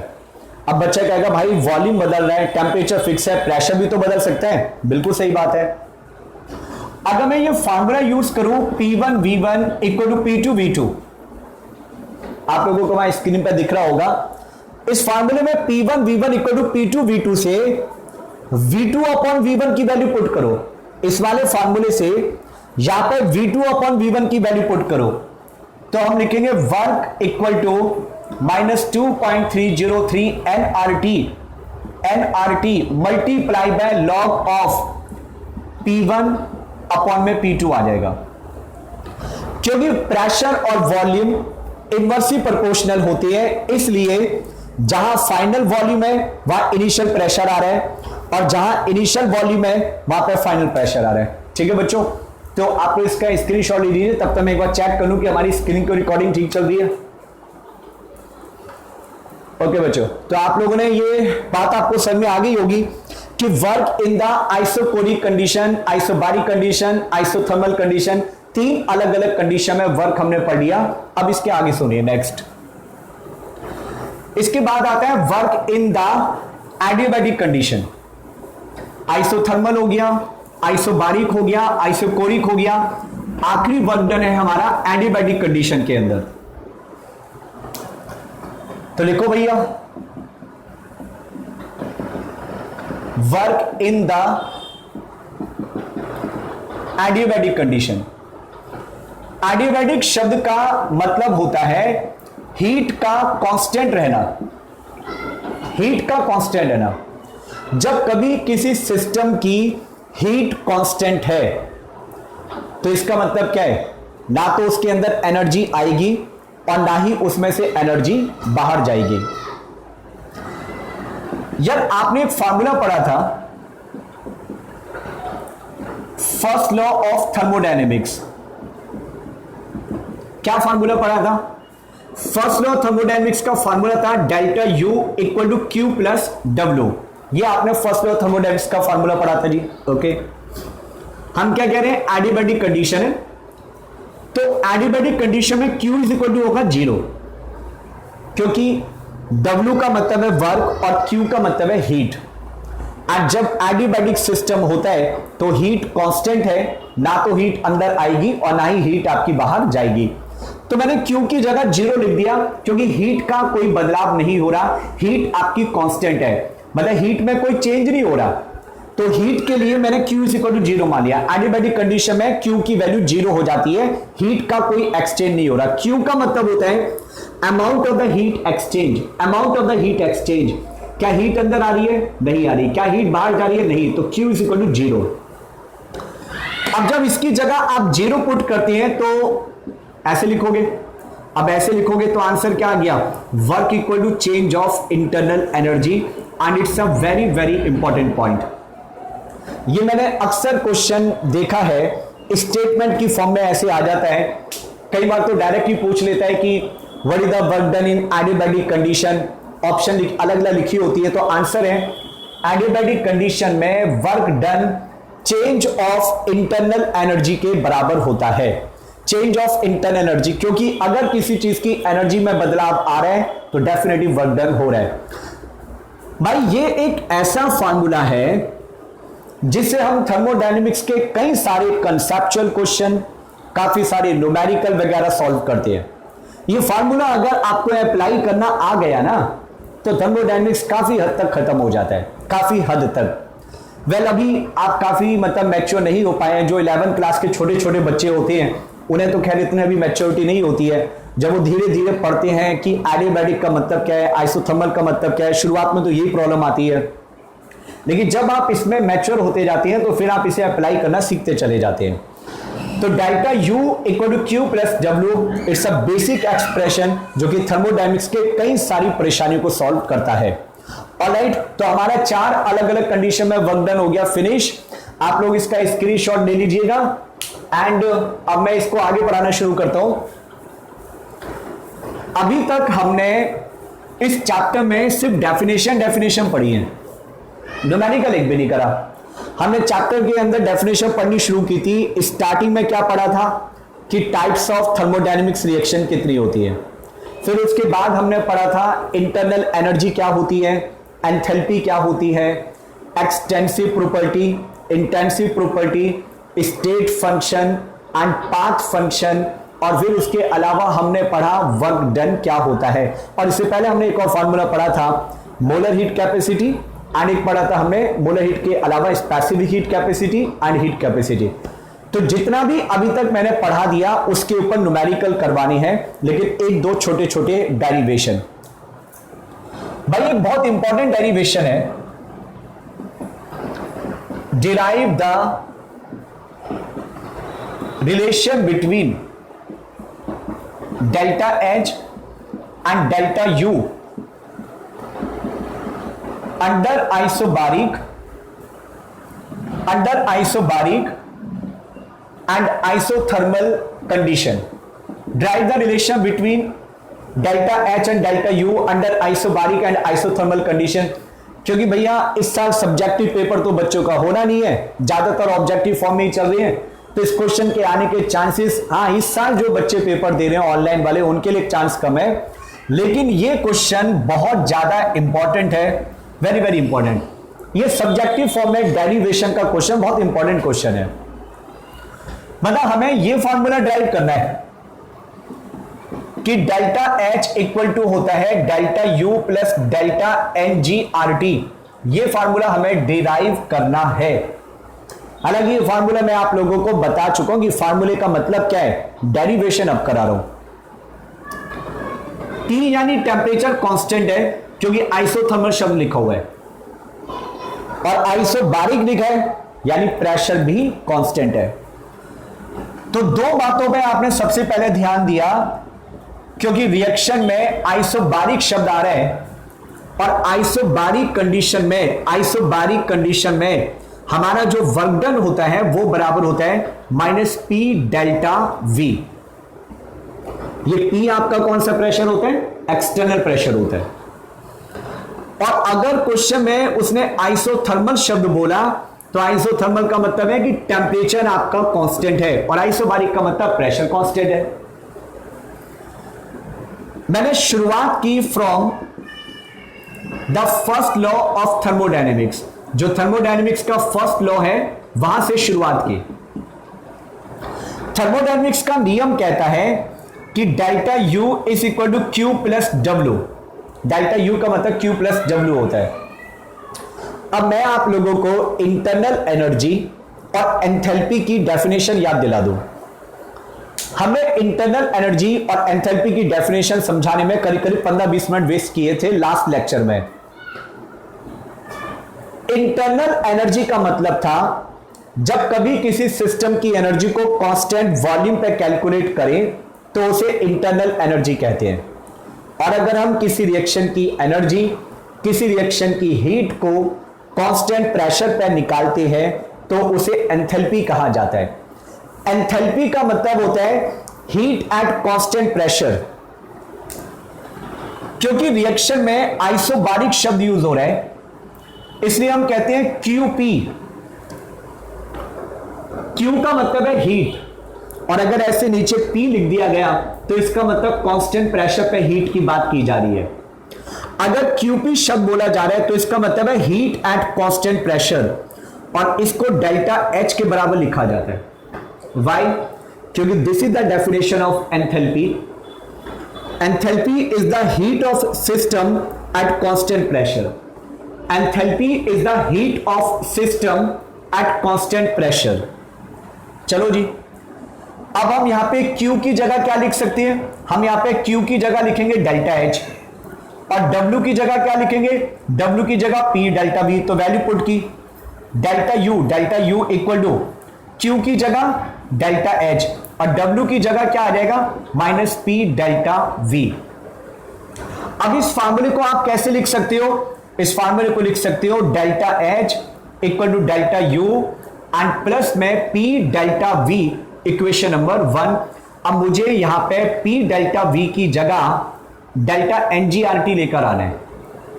अब बच्चा कहेगा भाई वॉल्यूम बदल रहा है, टेम्परेचर फिक्स है, प्रेशर भी तो बदल सकता है। बिल्कुल सही बात है। अगर मैं ये फार्मूला यूज करूं P1 V1 equal to P2 V2, आप लोगों को वहां स्क्रीन पर दिख रहा होगा। इस फार्मूले में P1 V1 equal to P2 V2 से V2 अपॉन V1 की वैल्यू पुट करो। इस वाले फार्मूले से यहां पर V2 अपॉन V1 की वैल्यू पुट करो, तो हम लिखेंगे work equal to minus 2.303 nRT multiply by log of P1 upon में P2 आ जाएगा। क्योंकि प्रेशर और वॉल्यूम इनवर्सली प्रोपोर्शनल होती है, इसलिए जहां फाइनल वॉल्यूम है वहां इनिशियल प्रेशर आ रहा है, और जहां इनिशियल वॉल्यूम है वहां पर फाइनल प्रेशर आ रहा है। ठीक है बच्चों, तो आप लोग इसका स्क्रीनशॉट ले लीजिए, तब तक मैं एक बार चेक कर लूं कि हमारी स्क्रीन की रिकॉर्डिंग ठीक चल रही है। ओके बच्चों, तो आप लोगों ने ये बात आपको समझ में आ गई होगी कि work in the isochoric condition, isobaric condition, isothermal condition, तीन अलग अलग कंडीशन में वर्क हमने पढ़ लिया। अब इसके आगे सुनिए नेक्स्ट। इसके बाद आता है work in the adiabatic condition. Isothermal हो गया, आइसोबारिक हो गया, आइसोकोरिक हो गया, आखिरी वर्क डन है हमारा एडियाबैटिक कंडीशन के अंदर। तो लिखो भैया work in the adiabatic condition. Adiabatic शब्द का मतलब होता है हीट का कांस्टेंट रहना। हीट का कांस्टेंट रहना। जब कभी किसी सिस्टम की हीट कांस्टेंट है तो इसका मतलब क्या है, ना तो उसके अंदर एनर्जी आएगी और ना ही उसमें से एनर्जी बाहर जाएगी। जब आपने एक फॉर्मूला पढ़ा था फर्स्ट लॉ ऑफ थर्मोडायनेमिक्स, क्या फॉर्मूला पढ़ा था? फर्स्ट लॉ थर्मोडायनेमिक्स का फॉर्मूला था delta U equal to Q plus W. ये आपने फर्स्ट लॉ थर्मोडायनेमिक्स का फॉर्मूला पढ़ा था जी। ओके, हम क्या कह रहे हैं? एडियाबैटिक कंडीशन है, तो एडियाबैटिक कंडीशन में क्यू इज इक्वल टू होगा 0, क्योंकि डब्ल्यू का मतलब है वर्क और क्यू का मतलब है हीट। और जब एडियाबैटिक सिस्टम होता है तो हीट कांस्टेंट है, ना तो हीट अंदर आएगी और ना ही हीट आपकी बाहर जाएगी। तो मैंने Q की जगह 0 लिख दिया, क्योंकि हीट का कोई बदलाव नहीं हो रहा, हीट आपकी कांस्टेंट है, मतलब हीट में कोई चेंज नहीं हो रहा। तो हीट के लिए मैंने Q इक्वल टू 0 मान लिया। एडियाबैटिक कंडीशन में Q की वैल्यू 0 हो जाती है, हीट का कोई एक्सचेंज नहीं हो रहा। Q का मतलब होता है amount of the heat exchange, amount of the heat exchange. क्या हीट अंदर आ रही है? नहीं आ रही। क्या हीट बाहर जा रही है? नहीं। तो Q इक्वल टू 0। अब जब इसकी जगह आप 0 पुट करते हैं तो ऐसे लिखोगे। अब ऐसे लिखोगे तो आंसर क्या आ गया? Work equal to change of internal energy, and it's a very very important point. ये मैंने अक्सर क्वेश्चन देखा है, स्टेटमेंट की फॉर्म में ऐसे आ जाता है। कई बार तो डायरेक्ट ही पूछ लेता है कि what is the work done in adiabatic condition, option अलग अलग लिखी होती है। तो आंसर है एडियाबैटिक कंडीशन में work done change of internal energy के बराबर होता है। चेंज ऑफ इंटरनल एनर्जी, क्योंकि अगर किसी चीज की एनर्जी में बदलाव आ रहा है तो डेफिनेटली वर्क डन हो रहा है। भाई ये एक ऐसा फार्मूला है जिससे हम थर्मोडायनेमिक्स के कई सारे कंसेप्चुअल क्वेश्चन, काफी सारे न्यूमेरिकल वगैरह सॉल्व करते हैं। ये फार्मूला अगर आपको अप्लाई करना आ गया ना तो थर्मोडायनेमिक्स काफी हद तक खत्म हो जाता है, काफी हद तक। वेल अभी आप काफी मतलब मैच्योर नहीं हो पाए हैं। जो 11th क्लास के छोटे छोटे बच्चे होते हैं उन्हें तो खैर इतने अभी मैच्योरिटी नहीं होती है। जब वो धीरे धीरे पढ़ते हैं कि एडियाबैटिक का मतलब क्या है, आइसोथर्मल का मतलब क्या है, शुरुआत में तो यही प्रॉब्लम आती है। लेकिन जब आप इसमें मैच्योर होते जाते हैं तो फिर आप इसे अप्लाई करना सीखते चले जाते हैं। तो delta U equal to Q plus W, it's a basic expression जो कि थर्मोडायनेमिक्स के कई सारी परेशानियों को सॉल्व करता है। ऑलराइट, तो हमारा 4 अलग अलग कंडीशन में वर्क डन हो गया, फिनिश। आप लोग इसका स्क्रीनशॉट ले लीजिएगा एंड अब मैं इसको आगे बढ़ाना शुरू करता हूं। अभी तक हमने इस चैप्टर में सिर्फ डेफिनेशन पढ़ी है, न्यूमेरिकल एक भी नहीं करा। हमने चैप्टर के अंदर डेफिनेशन पढ़नी शुरू की थी। स्टार्टिंग में क्या पढ़ा था कि टाइप्स ऑफ थर्मोडायनेमिक्स रिएक्शन कितनी होती है। फिर उसके बाद हमने पढ़ा था इंटरनल एनर्जी क्या होती है, एंथैल्पी क्या होती है, extensive property, intensive property, state function and path function, और फिर उसके अलावा हमने पढ़ा वर्क डन क्या होता है। और इससे पहले हमने एक और फॉर्मूला पढ़ा था मोलर हीट कैपेसिटी, एंड एक पढ़ा था हमने मोलर हीट के अलावा specific heat capacity and heat capacity. तो जितना भी अभी तक मैंने पढ़ा दिया उसके ऊपर न्यूमेरिकल करवानी है, लेकिन एक दो छोटे छोटे डेरिवेशन। भाई एक बहुत इंपॉर्टेंट डेरिवेशन है, derive the relation between delta H and delta U under isobaric and isothermal condition. Derive the relation between delta H and delta U under isobaric and isothermal condition. क्योंकि भैया इस साल subjective paper तो बच्चों का होना नहीं है, ज्यादातर ऑब्जेक्टिव फॉर्म में ही चल रहे हैं, तो इस क्वेश्चन के आने के चांसेस, हाँ इस साल जो बच्चे पेपर दे रहे हैं ऑनलाइन वाले उनके लिए चांस कम है, लेकिन ये क्वेश्चन बहुत ज्यादा इंपॉर्टेंट है, वेरी वेरी इंपॉर्टेंट। ये सब्जेक्टिव फॉर्म में डेरिवेशन का क्वेश्चन बहुत इंपॉर्टेंट क्वेश्चन है। मतलब हमें ये फॉर्मूला ड्राइव करना है कि डेल्टा H इक्वल टू होता है delta U plus delta NGRT। ये फॉर्मूला हमें डिराइव करना है। हालांकि ये फार्मूला मैं आप लोगों को बता चुका हूं कि फार्मूले का मतलब क्या है, डेरिवेशन अब करा रहा हूं। T यानी टेम्परेचर कांस्टेंट है क्योंकि आइसोथर्मल शब्द लिखा हुआ है, और आइसोबारिक लिखा है यानी प्रेशर भी कांस्टेंट है। तो दो बातों पे आपने सबसे पहले ध्यान दिया क्योंकि रिएक्शन में आइसोबारिक शब्द आ रहा है और आइसोबारिक कंडीशन में हमारा जो वर्क डन होता है वो बराबर होता है माइनस पी डेल्टा वी। ये पी आपका कौन सा प्रेशर होता है? एक्सटर्नल प्रेशर होता है। और अगर क्वेश्चन में उसने आइसोथर्मल शब्द बोला तो आइसोथर्मल का मतलब है कि टेंपरेचर आपका कांस्टेंट है और आइसोबारिक का मतलब प्रेशर कांस्टेंट है। मैंने शुरुआत की from the first law of thermodynamics, जो थर्मोडायनेमिक्स का फर्स्ट लॉ है वहां से शुरुआत की। थर्मोडायनेमिक्स का नियम कहता है कि delta U is equal to Q plus W. Delta U का मतलब क्यू प्लस डब्ल्यू होता है। अब मैं आप लोगों को इंटरनल एनर्जी और एंथैल्पी की डेफिनेशन याद दिला दूं। हमने इंटरनल एनर्जी और एंथैल्पी की डेफिनेशन समझाने में करीब करीब 15-20 मिनट वेस्ट किए थे लास्ट लेक्चर में। इंटरनल एनर्जी का मतलब था जब कभी किसी सिस्टम की एनर्जी को कांस्टेंट वॉल्यूम पे कैलकुलेट करें तो उसे इंटरनल एनर्जी कहते हैं। और अगर हम किसी रिएक्शन की एनर्जी, किसी रिएक्शन की हीट को कांस्टेंट प्रेशर पे निकालते हैं तो उसे एंथैल्पी कहा जाता है। एंथैल्पी का मतलब होता है हीट एट कांस्टेंट प्रेशर। क्योंकि रिएक्शन में आइसोबारिक शब्द यूज हो रहा है इसलिए हम कहते हैं क्यूपी। क्यू का मतलब है हीट और अगर ऐसे नीचे पी लिख दिया गया तो इसका मतलब कांस्टेंट प्रेशर पे हीट की बात की जा रही है। अगर क्यूपी शब्द बोला जा रहा है तो इसका मतलब है हीट एट कांस्टेंट प्रेशर और इसको डेल्टा एच के बराबर लिखा जाता है। Why? क्योंकि this is the definition of enthalpy. Enthalpy is the heat of system eight constant pressure. Enthalpy is the heat of system eight constant pressure. चलो जी, अब हम यहां पे Q की जगह क्या लिख सकते हैं? हम यहां पे Q की जगह लिखेंगे डेल्टा H और W की जगह क्या लिखेंगे? W की जगह P डेल्टा V। तो वैल्यू पुट की delta U equal to Q की जगह डेल्टा H और W की जगह क्या आ जाएगा? Minus P delta V। अब इस फार्मूले को आप कैसे लिख सकते हो? इस फार्मूले को लिख सकते हो delta H equal to delta U and plus में P delta V, equation number 1। अब मुझे यहां पे P डेल्टा V की जगह डेल्टा NGRT लेकर आना है।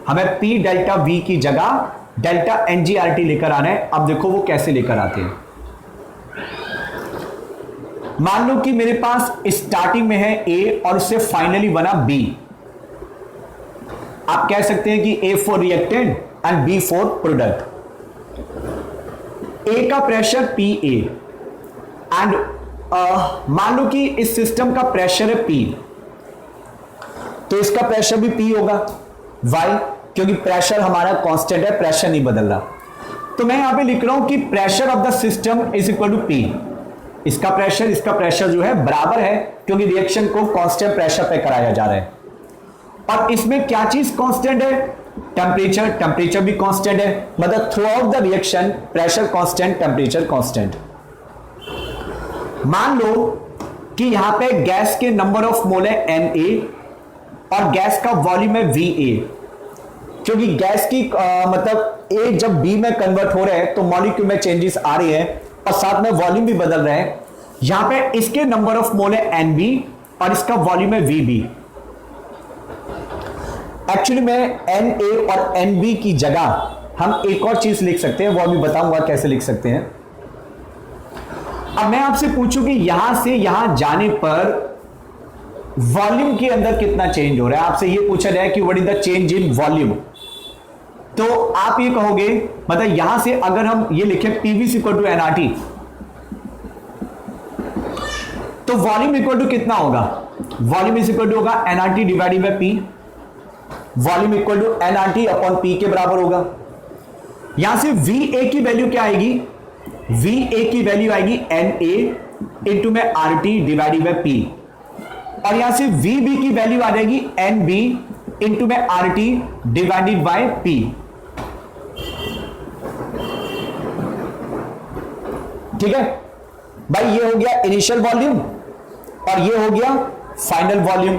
हमें P डेल्टा V की जगह डेल्टा NGRT लेकर आना है। अब देखो वो कैसे लेकर आते हैं। मान लो कि मेरे पास स्टार्टिंग में है A और उससे फाइनली बना B। आप कह सकते हैं कि A for reactant and B for product. A का प्रेशर PA एंड मान लो कि इस सिस्टम का प्रेशर है P, तो इसका प्रेशर भी P होगा। Why? क्योंकि प्रेशर हमारा कांस्टेंट है, प्रेशर नहीं बदल रहा। तो मैं यहां पे लिख रहा हूं कि pressure of the system is equal to P। इसका प्रेशर जो है बराबर है क्योंकि रिएक्शन को कांस्टेंट प्रेशर पे कराया जा रहा है। और इसमें क्या चीज कांस्टेंट है? टेंपरेचर भी कांस्टेंट है। मतलब through out the reaction pressure constant, temperature constant. मान लो कि यहां पे गैस के नंबर ऑफ मोल है Na और गैस का वॉल्यूम है Va। क्योंकि गैस की मतलब A जब B में कन्वर्ट हो रहे हैं तो मॉलिक्यूल में चेंजेस आ रही है और साथ में वॉल्यूम भी बदल रहे हैं। यहां पे इसके नंबर ऑफ मोल है Nb और इसका वॉल्यूम है Vb। एक्चुअली में Na और Nb की जगह हम एक और चीज लिख सकते हैं, वो अभी बताऊंगा कैसे लिख सकते हैं। अब मैं आपसे पूछूं कि यहां से यहां जाने पर वॉल्यूम के अंदर कितना चेंज हो रहा है। आपसे ये पूछा जाए कि what is the change in volume, तो आप ये कहोगे, मतलब यहां से अगर हम ये लिखें PV इक्वल टू nRT तो वॉल्यूम इक्वल टू कितना होगा? वॉल्यूम इज इक्वल टू होगा nRT divided by P। Volume equal to nRT upon P के बराबर होगा। यहां से VA की वैल्यू क्या आएगी? VA की वैल्यू आएगी NA इंटू में RT डिवाइडेड बाय P और यहां से VB की वैल्यू आ जाएगी NB इंटू में RT डिवाइडेड बाय P। ठीक है भाई, ये हो गया इनिशियल वॉल्यूम और ये हो गया फाइनल वॉल्यूम।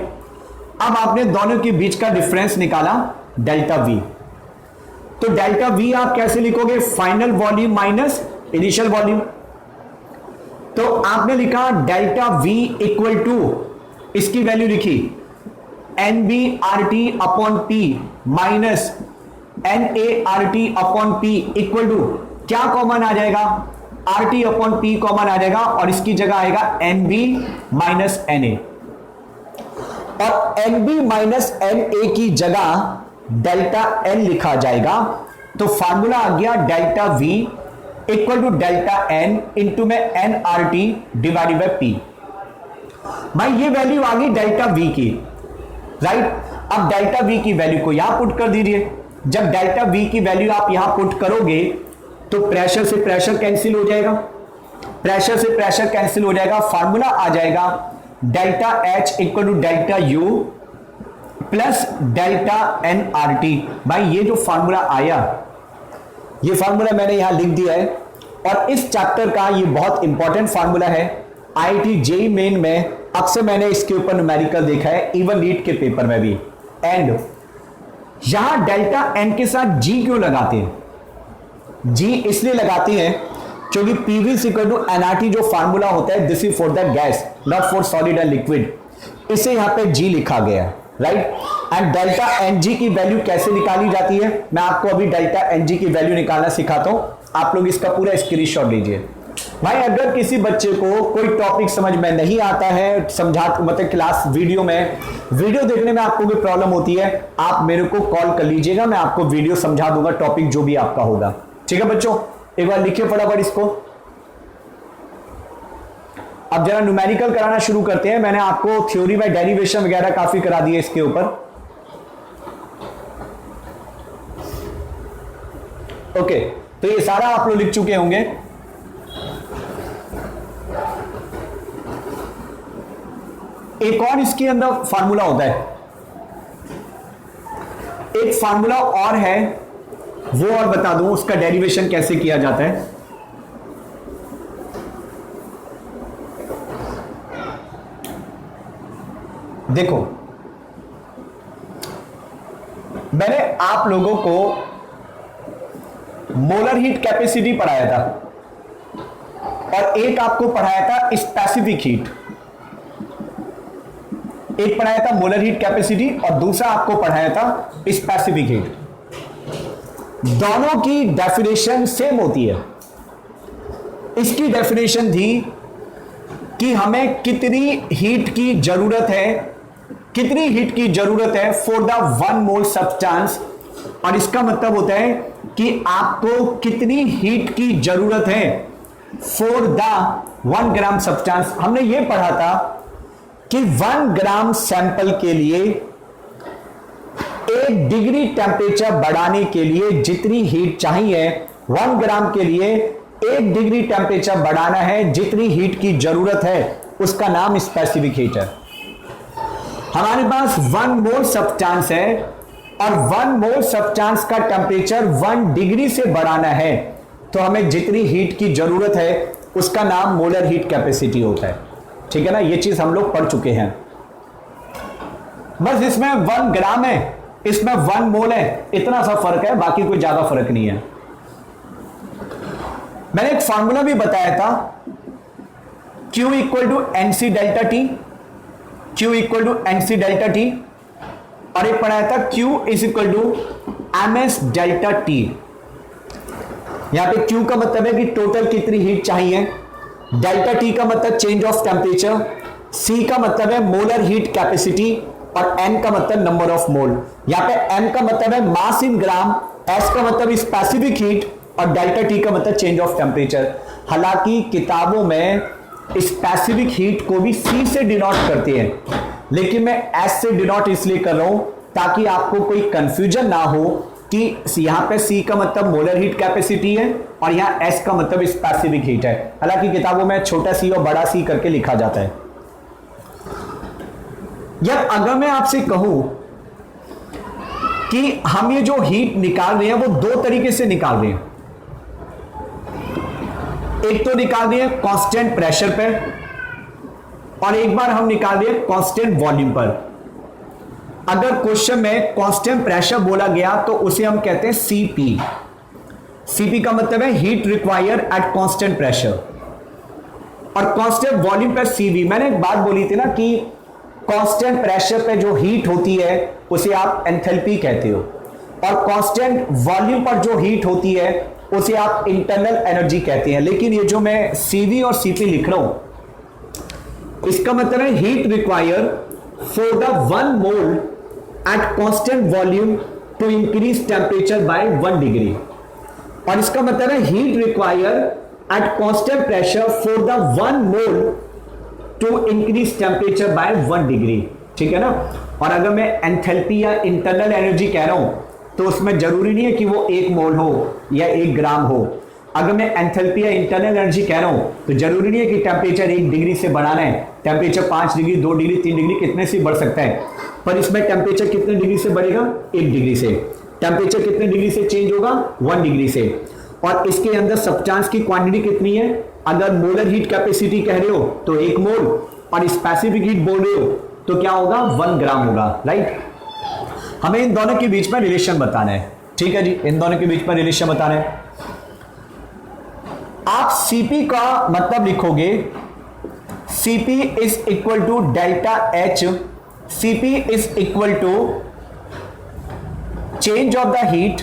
अब आपने दोनों के बीच का डिफरेंस निकाला डेल्टा वी। तो डेल्टा वी आप कैसे लिखोगे? Final volume minus initial volume. तो आपने लिखा डेल्टा वी इक्वल टू, इसकी वैल्यू लिखी N B R T upon P minus N A R T upon P equal to, क्या कॉमन आ जाएगा? R T upon P common आ जाएगा और इसकी जगह आएगा N B minus N A, और N B minus N A की जगह डेल्टा एन लिखा जाएगा। तो फार्मूला आ गया delta V equal to delta N into में N R T divided by P. भाई ये वैल्यू आ गई डेल्टा वी की, राइट। अब डेल्टा वी की वैल्यू को यहां पुट कर दीजिए। जब डेल्टा वी की वैल्यू आप यहां पुट करोगे तो प्रेशर से प्रेशर कैंसिल हो जाएगा, प्रेशर से प्रेशर कैंसिल हो जाएगा। फार्मूला आ जाएगा delta H equal to delta U plus delta N R T. भाई ये जो फार्मूला आया, ये फार्मूला मैंने यहां लिख दिया है, और इस चैप्टर का ये बहुत इंपॉर्टेंट फार्मूला है। आईआईटी जेईई मेन में अक्सर मैंने इसके ऊपर न्यूमेरिकल देखा है, इवन नीट के पेपर में भी। एंड यहां डेल्टा एन के साथ जी क्यों लगाते हैं? जी इसलिए लगाते हैं क्योंकि पीवी इक्वल टू एनआरटी जो फार्मूला होता है, this is for the gas not for solid and liquid, इसे यहां पे जी लिखा गया है, right. And delta N G की वैल्यू कैसे निकाली जाती है, मैं आपको अभी डेल्टा एन जी की वैल्यू निकालना सिखाता हूं। आप लोग इसका पूरा स्क्रीनशॉट लीजिए। भाई अगर किसी बच्चे को कोई टॉपिक समझ में नहीं आता है, समझा मतलब क्लास वीडियो में, वीडियो देखने में आपको कोई प्रॉब्लम होती है, आप मेरे को कॉल कर लीजिएगा, मैं आपको वीडियो समझा दूंगा, टॉपिक जो भी आपका होगा। ठीक है बच्चों, एक बार लिखिए फटाफट इसको। अब जरा न्यूमेरिकल कराना शुरू करते हैं। मैंने आपको थ्योरी बाय डेरिवेशन वगैरह काफी करा दिए इसके ऊपर। ओके, तो ये सारा आप लोग लिख चुके होंगे। एक और इसके अंदर फार्मूला होता है, एक फार्मूला और है, वो और बता दूं उसका डेरिवेशन कैसे किया जाता है। देखो, मैंने आप लोगों को मोलर हीट कैपेसिटी पढ़ाया था और एक आपको पढ़ाया था स्पेसिफिक हीट। एक पढ़ाया था मोलर हीट कैपेसिटी और दूसरा आपको पढ़ाया था स्पेसिफिक हीट। दोनों की डेफिनेशन सेम होती है। इसकी डेफिनेशन थी कि हमें कितनी हीट की जरूरत है, कितनी हीट की जरूरत है फॉर द 1 मोल सब्सटेंस, और इसका मतलब होता है कि आपको कितनी हीट की जरूरत है फॉर द 1 ग्राम सब्सटेंस। हमने यह पढ़ा था कि 1 ग्राम सैंपल के लिए 1 डिग्री टेम्परेचर बढ़ाने के लिए जितनी हीट चाहिए, 1 ग्राम के लिए 1 डिग्री टेम्परेचर बढ़ाना है, जितनी हीट की जरूरत है उसका नाम स्पेसिफिक हीट है। हमारे पास 1 मोल सब्सटेंस है और 1 मोल सब्सटेंस का टेम्परेचर 1 डिग्री से बढ़ाना है, तो हमें जितनी हीट की जरूरत है उसका नाम मोलर हीट कैपेसिटी होता है। ठीक है ना, ये चीज हम लोग पढ़ चुके हैं। बस इसमें 1 ग्राम है, इसमें 1 मोल है, इतना सा फर्क है, बाकी कोई ज्यादा फर्क नहीं है। मैंने एक फार्मूला भी बताया था, Q equal to NC delta T, Q equal to NC delta T, और एक पढ़ाया था Q is equal to MS delta T. यहां पे Q का मतलब है कि टोटल कितनी हीट चाहिए, डेल्टा टी का मतलब चेंज ऑफ टेम्परेचर, C का मतलब है मोलर हीट कैपेसिटी, और N का मतलब नंबर ऑफ मोल। यहां पे M का मतलब है मास इन ग्राम, S का मतलब स्पेसिफिक हीट, और डेल्टा टी का मतलब चेंज ऑफ टेम्परेचर। हालांकि किताबों में स्पेसिफिक हीट को भी C से डिनोट करते हैं, लेकिन मैं S से डिनोट इसलिए कर रहा हूं ताकि आपको कोई कंफ्यूजन ना हो कि यहां पे C का मतलब मोलर हीट कैपेसिटी है और यहां S का मतलब स्पेसिफिक हीट है। हालांकि किताबों में छोटा c और बड़ा C करके लिखा जाता है। यार अगर मैं आपसे कहूं कि हम ये जो हीट निकाल रहे हैं वो 2 तरीके से निकाल रहे हैं। एक तो निकाल रहे हैं कांस्टेंट प्रेशर पर, और एक बार हम निकाल रहे हैं कांस्टेंट वॉल्यूम पर। अगर क्वेश्चन में कांस्टेंट प्रेशर बोला गया तो उसे हम कहते हैं सीपी। सीपी का मतलब है heat require at constant pressure, और कांस्टेंट वॉल्यूम पर सीवी। मैंने एक बात बोली थी ना कि कांस्टेंट प्रेशर पे जो हीट होती है उसे आप एंथैल्पी कहते हो, और कांस्टेंट वॉल्यूम पर जो हीट होती है उसे आप इंटरनल एनर्जी कहते हैं। लेकिन ये जो मैं सीवी और सीपी लिख रहा हूं, इसका मतलब है heat require for the 1 mole at constant volume to increase temperature by 1 degree, और इसका मतलब है heat require at constant pressure for the 1 mole to increase temperature by 1 degree. ठीक है ना। और अगर मैं एंथैल्पी या इंटरनल एनर्जी कह रहा हूं तो उसमें जरूरी नहीं है कि वो 1 मोल हो या 1 ग्राम हो। अगर मैं एंथैल्पी या इंटरनल एनर्जी कह रहा हूं तो जरूरी नहीं है कि टेम्परेचर 1 डिग्री से बढ़ाना है। टेम्परेचर 5 डिग्री, 2 डिग्री, 3 डिग्री कितने से बढ़ सकता है, पर इसमें टेम्परेचर कितने डिग्री से बढ़ेगा, 1 डिग्री से। टेम्परेचर कितने डिग्री से चेंज होगा, 1 डिग्री से। और इसके अंदर सब्सटेंस की क्वांटिटी कितनी है, अगर मोलर हीट कैपेसिटी कह रहे हो तो 1 मोल, और स्पेसिफिक हीट बोल रहे हो तो क्या होगा, 1 ग्राम होगा। राइट। हमें इन दोनों के बीच में रिलेशन बताना है। ठीक है जी, इन दोनों के बीच में रिलेशन बताना है। आप सीपी का मतलब लिखोगे, CP is equal to delta H. CP is equal to change of the heat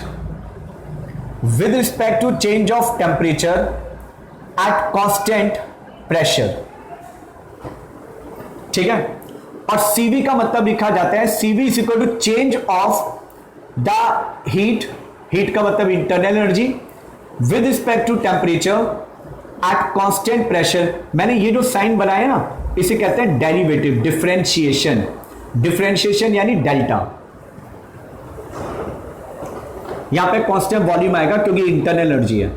with respect to change of temperature at constant pressure. ठीक है। और सीवी का मतलब लिखा जाता है, CV is equal to change of the heat, heat का मतलब internal energy, with respect to temperature at constant pressure. मैंने ये जो साइन बनाया ना, इसे कहते हैं डेरिवेटिव, डिफरेंशिएशन। डिफरेंशिएशन यानी डेल्टा। यहां पे कांस्टेंट वॉल्यूम आएगा क्योंकि इंटरनल एनर्जी है।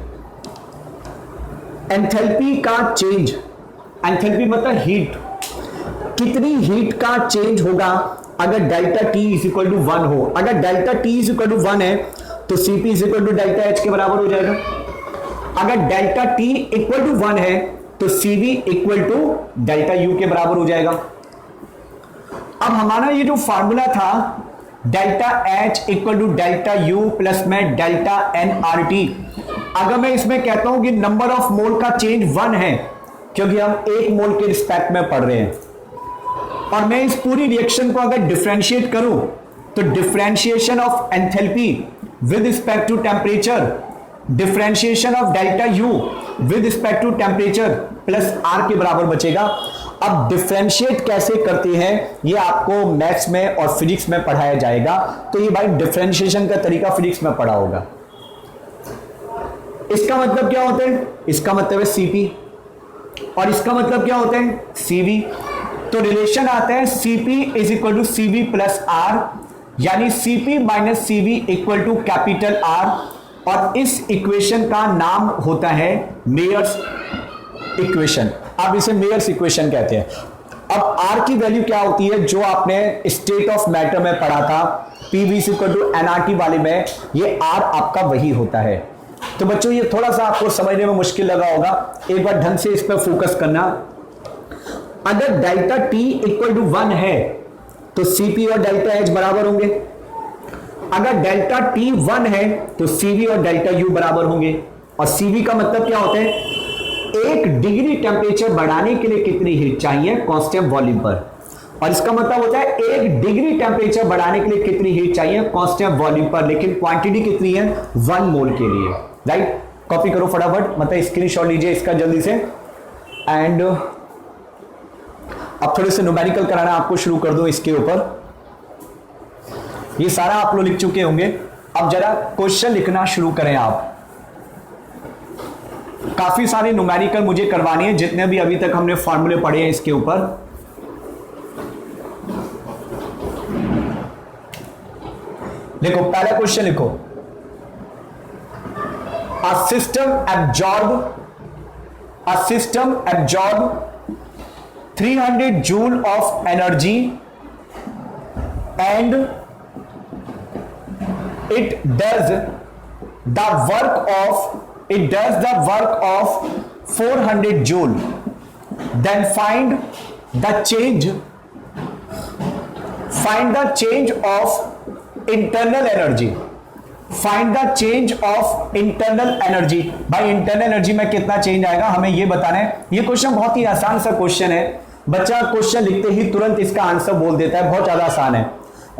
एंथैल्पी का चेंज, एंथैल्पी मतलब हीट, कितनी हीट का चेंज होगा अगर delta T is equal to 1 हो। अगर delta T is equal to 1 है तो CP is equal to delta H के बराबर हो जाएगा। अगर डेल्टा टी इक्वल टू 1 है तो CV equal to delta U के बराबर हो जाएगा। अब हमारा ये जो फॉर्मूला था delta H equal to delta U plus में डेल्टा एन आर टी, अगर मैं इसमें कहता हूं कि नंबर ऑफ मोल का चेंज 1 है, क्योंकि हम 1 मोल के रिस्पेक्ट में पढ़ रहे हैं, और मैं इस पूरी रिएक्शन को अगर डिफरेंशिएट करूं तो differentiation of enthalpy with respect to temperature, differentiation of delta U with respect to temperature plus R के बराबर बचेगा। अब डिफरेंशिएट कैसे करते हैं ये आपको मैथ्स में और फिजिक्स में पढ़ाया जाएगा, तो ये भाई डिफरेंशिएशन का तरीका फिजिक्स में पढ़ा होगा। इसका मतलब क्या होता है, इसका मतलब है सीपी, और इसका मतलब क्या होता है, सीवी। तो रिलेशन आता है CP is equal to CV plus R, यानी CP minus CV equal to capital R, और इस इक्वेशन का नाम होता है मेयर्स इक्वेशन। आप इसे मेयर्स इक्वेशन कहते हैं। अब आर की वैल्यू क्या होती है, जो आपने स्टेट ऑफ मैटर में पढ़ा था PV is equal to NRT वाले में, ये आर आपका वही होता है। तो बच्चों ये थोड़ा सा आपको समझने में मुश्किल लगा होगा, एक बार ढंग से इस पर फोकस करना। अगर डेल्टा टी इक्वल टू 1 है तो सीपी और डेल्टा एच बराबर होंगे। अगर डेल्टा टी 1 है तो सीवी और डेल्टा यू बराबर होंगे। और सीवी का मतलब क्या होता है, 1 डिग्री टेम्परेचर बढ़ाने के लिए कितनी हीट चाहिए कांस्टेंट वॉल्यूम पर, और इसका मतलब होता है 1 डिग्री टेम्परेचर बढ़ाने के लिए कितनी हीट चाहिए कांस्टेंट वॉल्यूम पर, लेकिन क्वांटिटी कितनी है, 1 मोल के लिए। राइट। कॉपी करो फटाफट, मतलब स्क्रीनशॉट लीजिए इसका जल्दी से। एंड अब थोड़े से न्यूमेरिकल कराना आपको शुरू कर दूं इसके ऊपर। ये सारा आप लोग लिख चुके होंगे, अब जरा क्वेश्चन लिखना शुरू करें आप। काफी सारे न्यूमेरिकल मुझे करवानी है, जितने भी अभी तक हमने फॉर्मूले पढ़े हैं इसके ऊपर। देखो पहला क्वेश्चन लिखो, a system absorb 300 joule of energy and it does the work of 400 joule. Then find the change find the change of internal energy, find the change of internal energy. भाई इंटरनल एनर्जी में कितना change आएगा हमें ये बताना है। ये question बहुत ही आसान सा क्वेश्चन है, बच्चा क्वेश्चन लिखते ही तुरंत इसका आंसर बोल देता है, बहुत ज्यादा आसान है,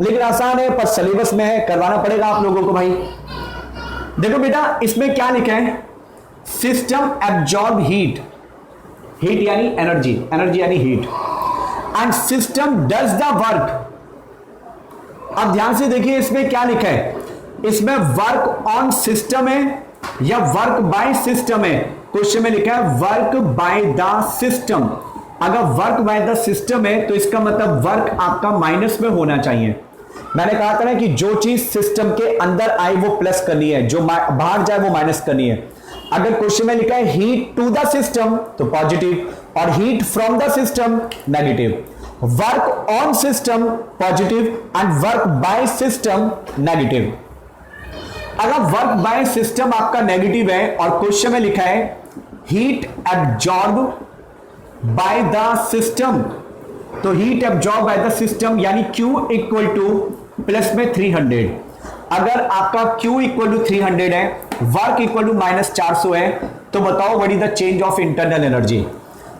लेकिन आसान है पर सिलेबस में है, करवाना पड़ेगा आप लोगों को। भाई देखो बेटा इसमें क्या लिखा है, सिस्टम एब्जॉर्ब हीट, हीट यानी एनर्जी, एनर्जी यानी heat, and system does the work. अब ध्यान से देखिए इसमें क्या लिखा है, इसमें वर्क ऑन सिस्टम है या वर्क बाय सिस्टम है। क्वेश्चन में लिखा है वर्क बाय द सिस्टम। अगर वर्क बाय द सिस्टम है तो इसका मतलब वर्क आपका माइनस में होना चाहिए। मैंने कहा था ना कि जो चीज सिस्टम के अंदर आए वो प्लस करनी है, जो बाहर जाए वो माइनस करनी है। अगर क्वेश्चन में लिखा है हीट टू द सिस्टम तो पॉजिटिव, और heat from the system negative. Work on system positive and work by system negative. अगर वर्क बाय सिस्टम आपका नेगेटिव है और क्वेश्चन में लिखा है heat absorb by the system, तो heat absorb by the system यानी Q इक्वल टू प्लस में 300। अगर आपका Q इक्वल टू 300 है, वर्क इक्वल टू -400 है, तो बताओ what is the change of internal energy.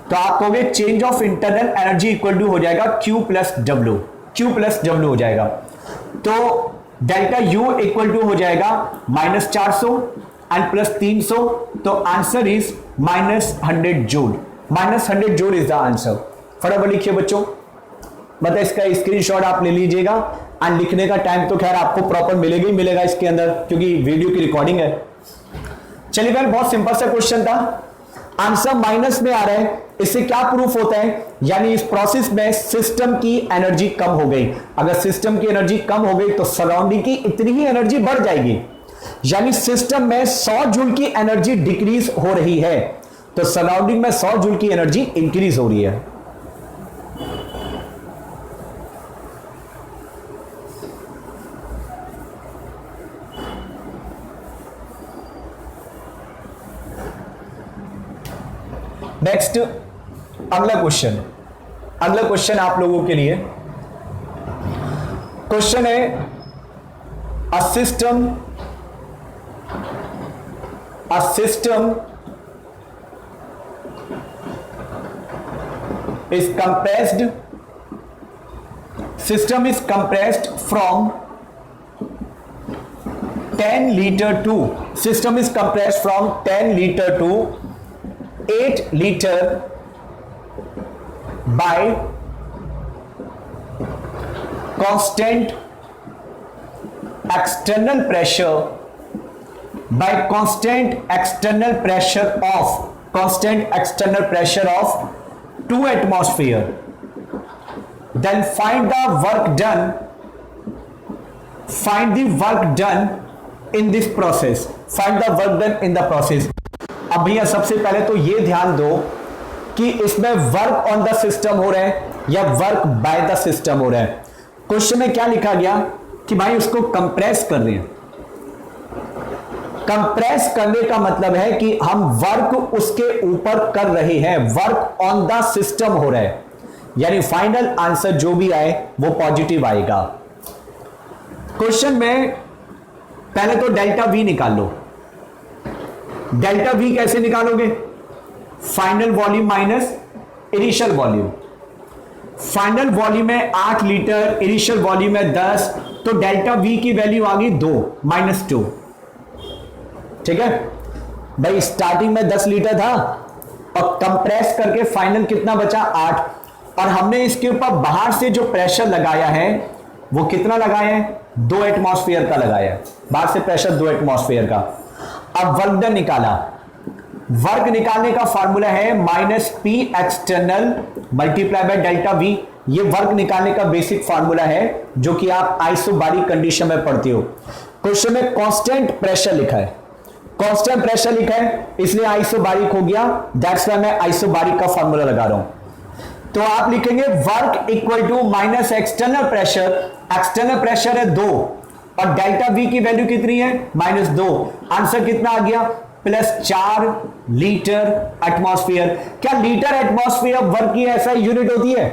तो आप कहोगे change of internal energy equal to हो जाएगा Q plus W, Q plus W हो जाएगा। तो डेल्टा U इक्वल टू हो जाएगा -400 एंड प्लस 300, तो answer is -100 joule. -100 joule is the answer. फटाफट लिखिए बच्चों, मतलब इसका स्क्रीनशॉट आप ले लीजिएगा, एंड लिखने का टाइम तो खैर आपको प्रॉपर मिलेगा ही मिलेगा इसके अंदर, क्योंकि वीडियो की रिकॉर्डिंग है। चलिए फिर बहुत सिंपल सा क्वेश्चन था, आंसर माइनस में आ रहा है, इससे क्या प्रूफ होता है, यानी इस प्रोसेस में सिस्टम की एनर्जी कम हो गई। अगर सिस्टम की एनर्जी कम हो गई तो सराउंडिंग की इतनी ही एनर्जी बढ़ जाएगी, यानी सिस्टम में 100 जूल की एनर्जी डिक्रीज हो रही है, तो सराउंडिंग में 100 जूल की एनर्जी इंक्रीज हो रही है। नेक्स्ट अगला क्वेश्चन आप लोगों के लिए क्वेश्चन है, a system is compressed from 10 liter to 8 liter by constant external pressure of 2 atmosphere. Then find the work done in this process. Find the work done in the process. अब भैया सबसे पहले तो ये ध्यान दो कि इसमें वर्क ऑन द सिस्टम हो रहा है या वर्क बाय द सिस्टम हो रहा है। क्वेश्चन में क्या लिखा गया कि भाई उसको कंप्रेस कर रहे हैं। कंप्रेस करने का मतलब है कि हम वर्क उसके ऊपर कर रहे हैं, वर्क ऑन द सिस्टम हो रहा है, यानी फाइनल आंसर जो भी आए वो पॉजिटिव आएगा। क्वेश्चन में पहले तो डेल्टा V निकाल लो। डेल्टा V कैसे निकालोगे, final volume minus initial volume. Final volume है 8 लीटर, इनिशियल वॉल्यूम है 10, तो डेल्टा V की वैल्यू आ गई 2 -2। ठीक है भाई, स्टार्टिंग में 10 लीटर था और कंप्रेस करके फाइनल कितना बचा 8, और हमने इसके ऊपर बाहर से जो प्रेशर लगाया है वो कितना लगाया है, 2 एटमॉस्फेयर का लगाया है, बाहर से प्रेशर 2 एटमॉस्फेयर का। अब वर्क डन निकाला, वर्क निकालने का फॉर्मूला है -P external multiply by delta V। ये वर्क निकालने का बेसिक फॉर्मूला है जो कि आप आइसोबारिक कंडीशन में पढ़ते हो। क्वेश्चन में कांस्टेंट प्रेशर लिखा है, कांस्टेंट प्रेशर लिखा है इसलिए आइसोबारिक हो गया, दैट्स व्हाई मैं आइसोबारिक का फॉर्मूला लगा रहा हूं। तो आप लिखेंगे work equal to minus external pressure है 2 और डेल्टा V की वैल्यू कितनी है -2। आंसर कितना आ गया, +4 लीटर एटमॉस्फेयर। क्या लीटर एटमॉस्फेयर वर्क की ऐसा यूनिट होती है?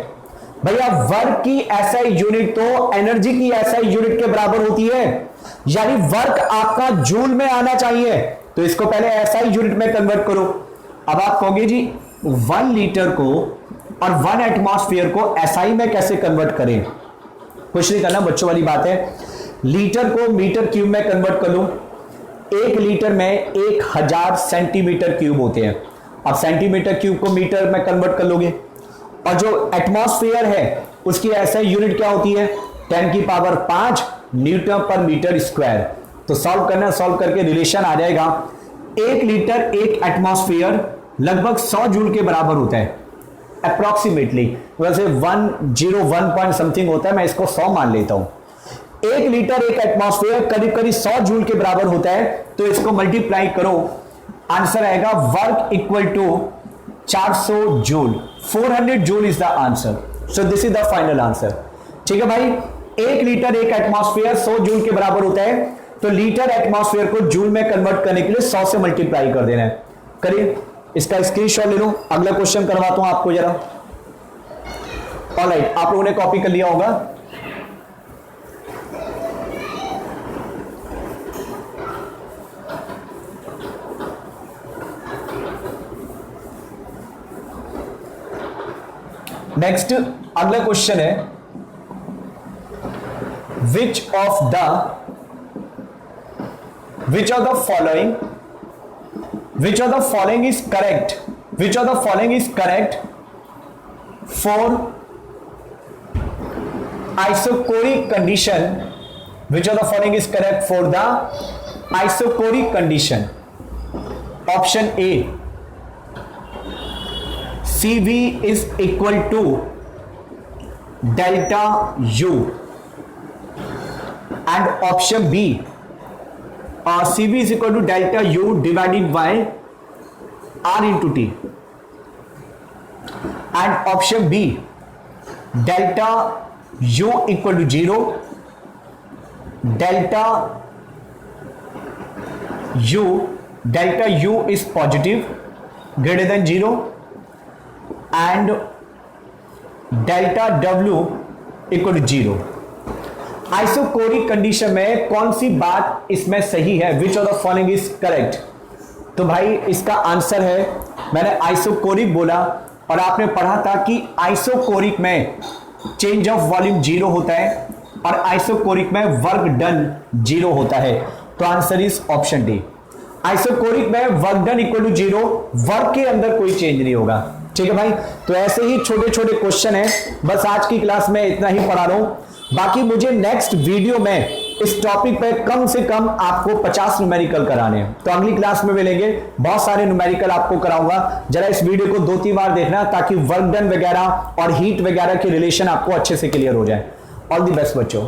भैया वर्क की एसआई यूनिट तो एनर्जी की एसआई यूनिट के बराबर होती है, यानी वर्क आपका जूल में आना चाहिए, तो इसको पहले एसआई यूनिट में कन्वर्ट करो। अब आप कहोगे जी 1 लीटर को और 1 एटमॉस्फेयर को एसआई में कैसे कन्वर्ट करें? कुछ नहीं करना, बच्चों वाली बात है। लीटर को मीटर क्यूब में कन्वर्ट कर लो। 1 लीटर में 1000 सेंटीमीटर क्यूब होते हैं। अब सेंटीमीटर क्यूब को मीटर में कन्वर्ट कर लोगे, और जो एटमॉस्फेयर है उसकी एसआई यूनिट क्या होती है? 10 की पावर 5 न्यूटन पर मीटर स्क्वायर। तो सॉल्व करना, सॉल्व करके रिलेशन आ जाएगा। 1 लीटर 1 एटमॉस्फेयर लगभग 100 जूल के बराबर होता है अप्रोक्सीमेटली। वैसे 101 पॉइंट समथिंग होता है, मैं इसको 100 मान लेता हूं। 1 लीटर 1 एटमॉस्फेयर करीब करीब 100 जूल के बराबर होता है, तो इसको मल्टीप्लाई करो, आंसर आएगा work equal to 400 joule. 400 joule is the answer. So this is the final answer. ठीक है भाई, 1 लीटर 1 एटमॉस्फेयर 100 जूल के बराबर होता है, तो लीटर एटमॉस्फेयर को जूल में कन्वर्ट करने के लिए 100 से मल्टीप्लाई कर देना है। करिए, इसका स्क्रीनशॉट ले लो। अगला क्वेश्चन करवाता हूं आपको जरा। ऑलराइट, आप लोगों ने कॉपी कर लिया होगा। नेक्स्ट अगला क्वेश्चन है, which of the following is correct for isochoric condition? Which of the following is correct for the isochoric condition? Option A, CV is equal to delta U, and option B, CV is equal to delta U divided by R into T, and option B, delta U equal to 0, delta U is positive greater than 0, and delta W equal to 0। Isochoric condition में कौन सी बात इसमें सही है? Which of the following is correct? तो भाई इसका आंसर है, मैंने आइसोकोरिक बोला और आपने पढ़ा था कि आइसोकोरिक में चेंज ऑफ वॉल्यूम 0 होता है और आइसोकोरिक में वर्क डन 0 होता है। तो answer is option D. Isochoric में work done equal to 0, work के अंदर कोई चेंज नहीं होगा। ठीक है भाई, तो ऐसे ही छोटे छोटे क्वेश्चन हैं। बस आज की क्लास में इतना ही पढ़ा रहा हूं। बाकी मुझे नेक्स्ट वीडियो में इस टॉपिक पे कम से कम आपको 50 न्यूमेरिकल कराने हैं, तो अगली क्लास में मिलेंगे, बहुत सारे न्यूमेरिकल आपको कराऊंगा। जरा इस वीडियो को 2-3 बार देखना ताकि वर्क डन वगैरह और हीट वगैरह के रिलेशन आपको अच्छे से क्लियर हो जाए। ऑल द बेस्ट बच्चों।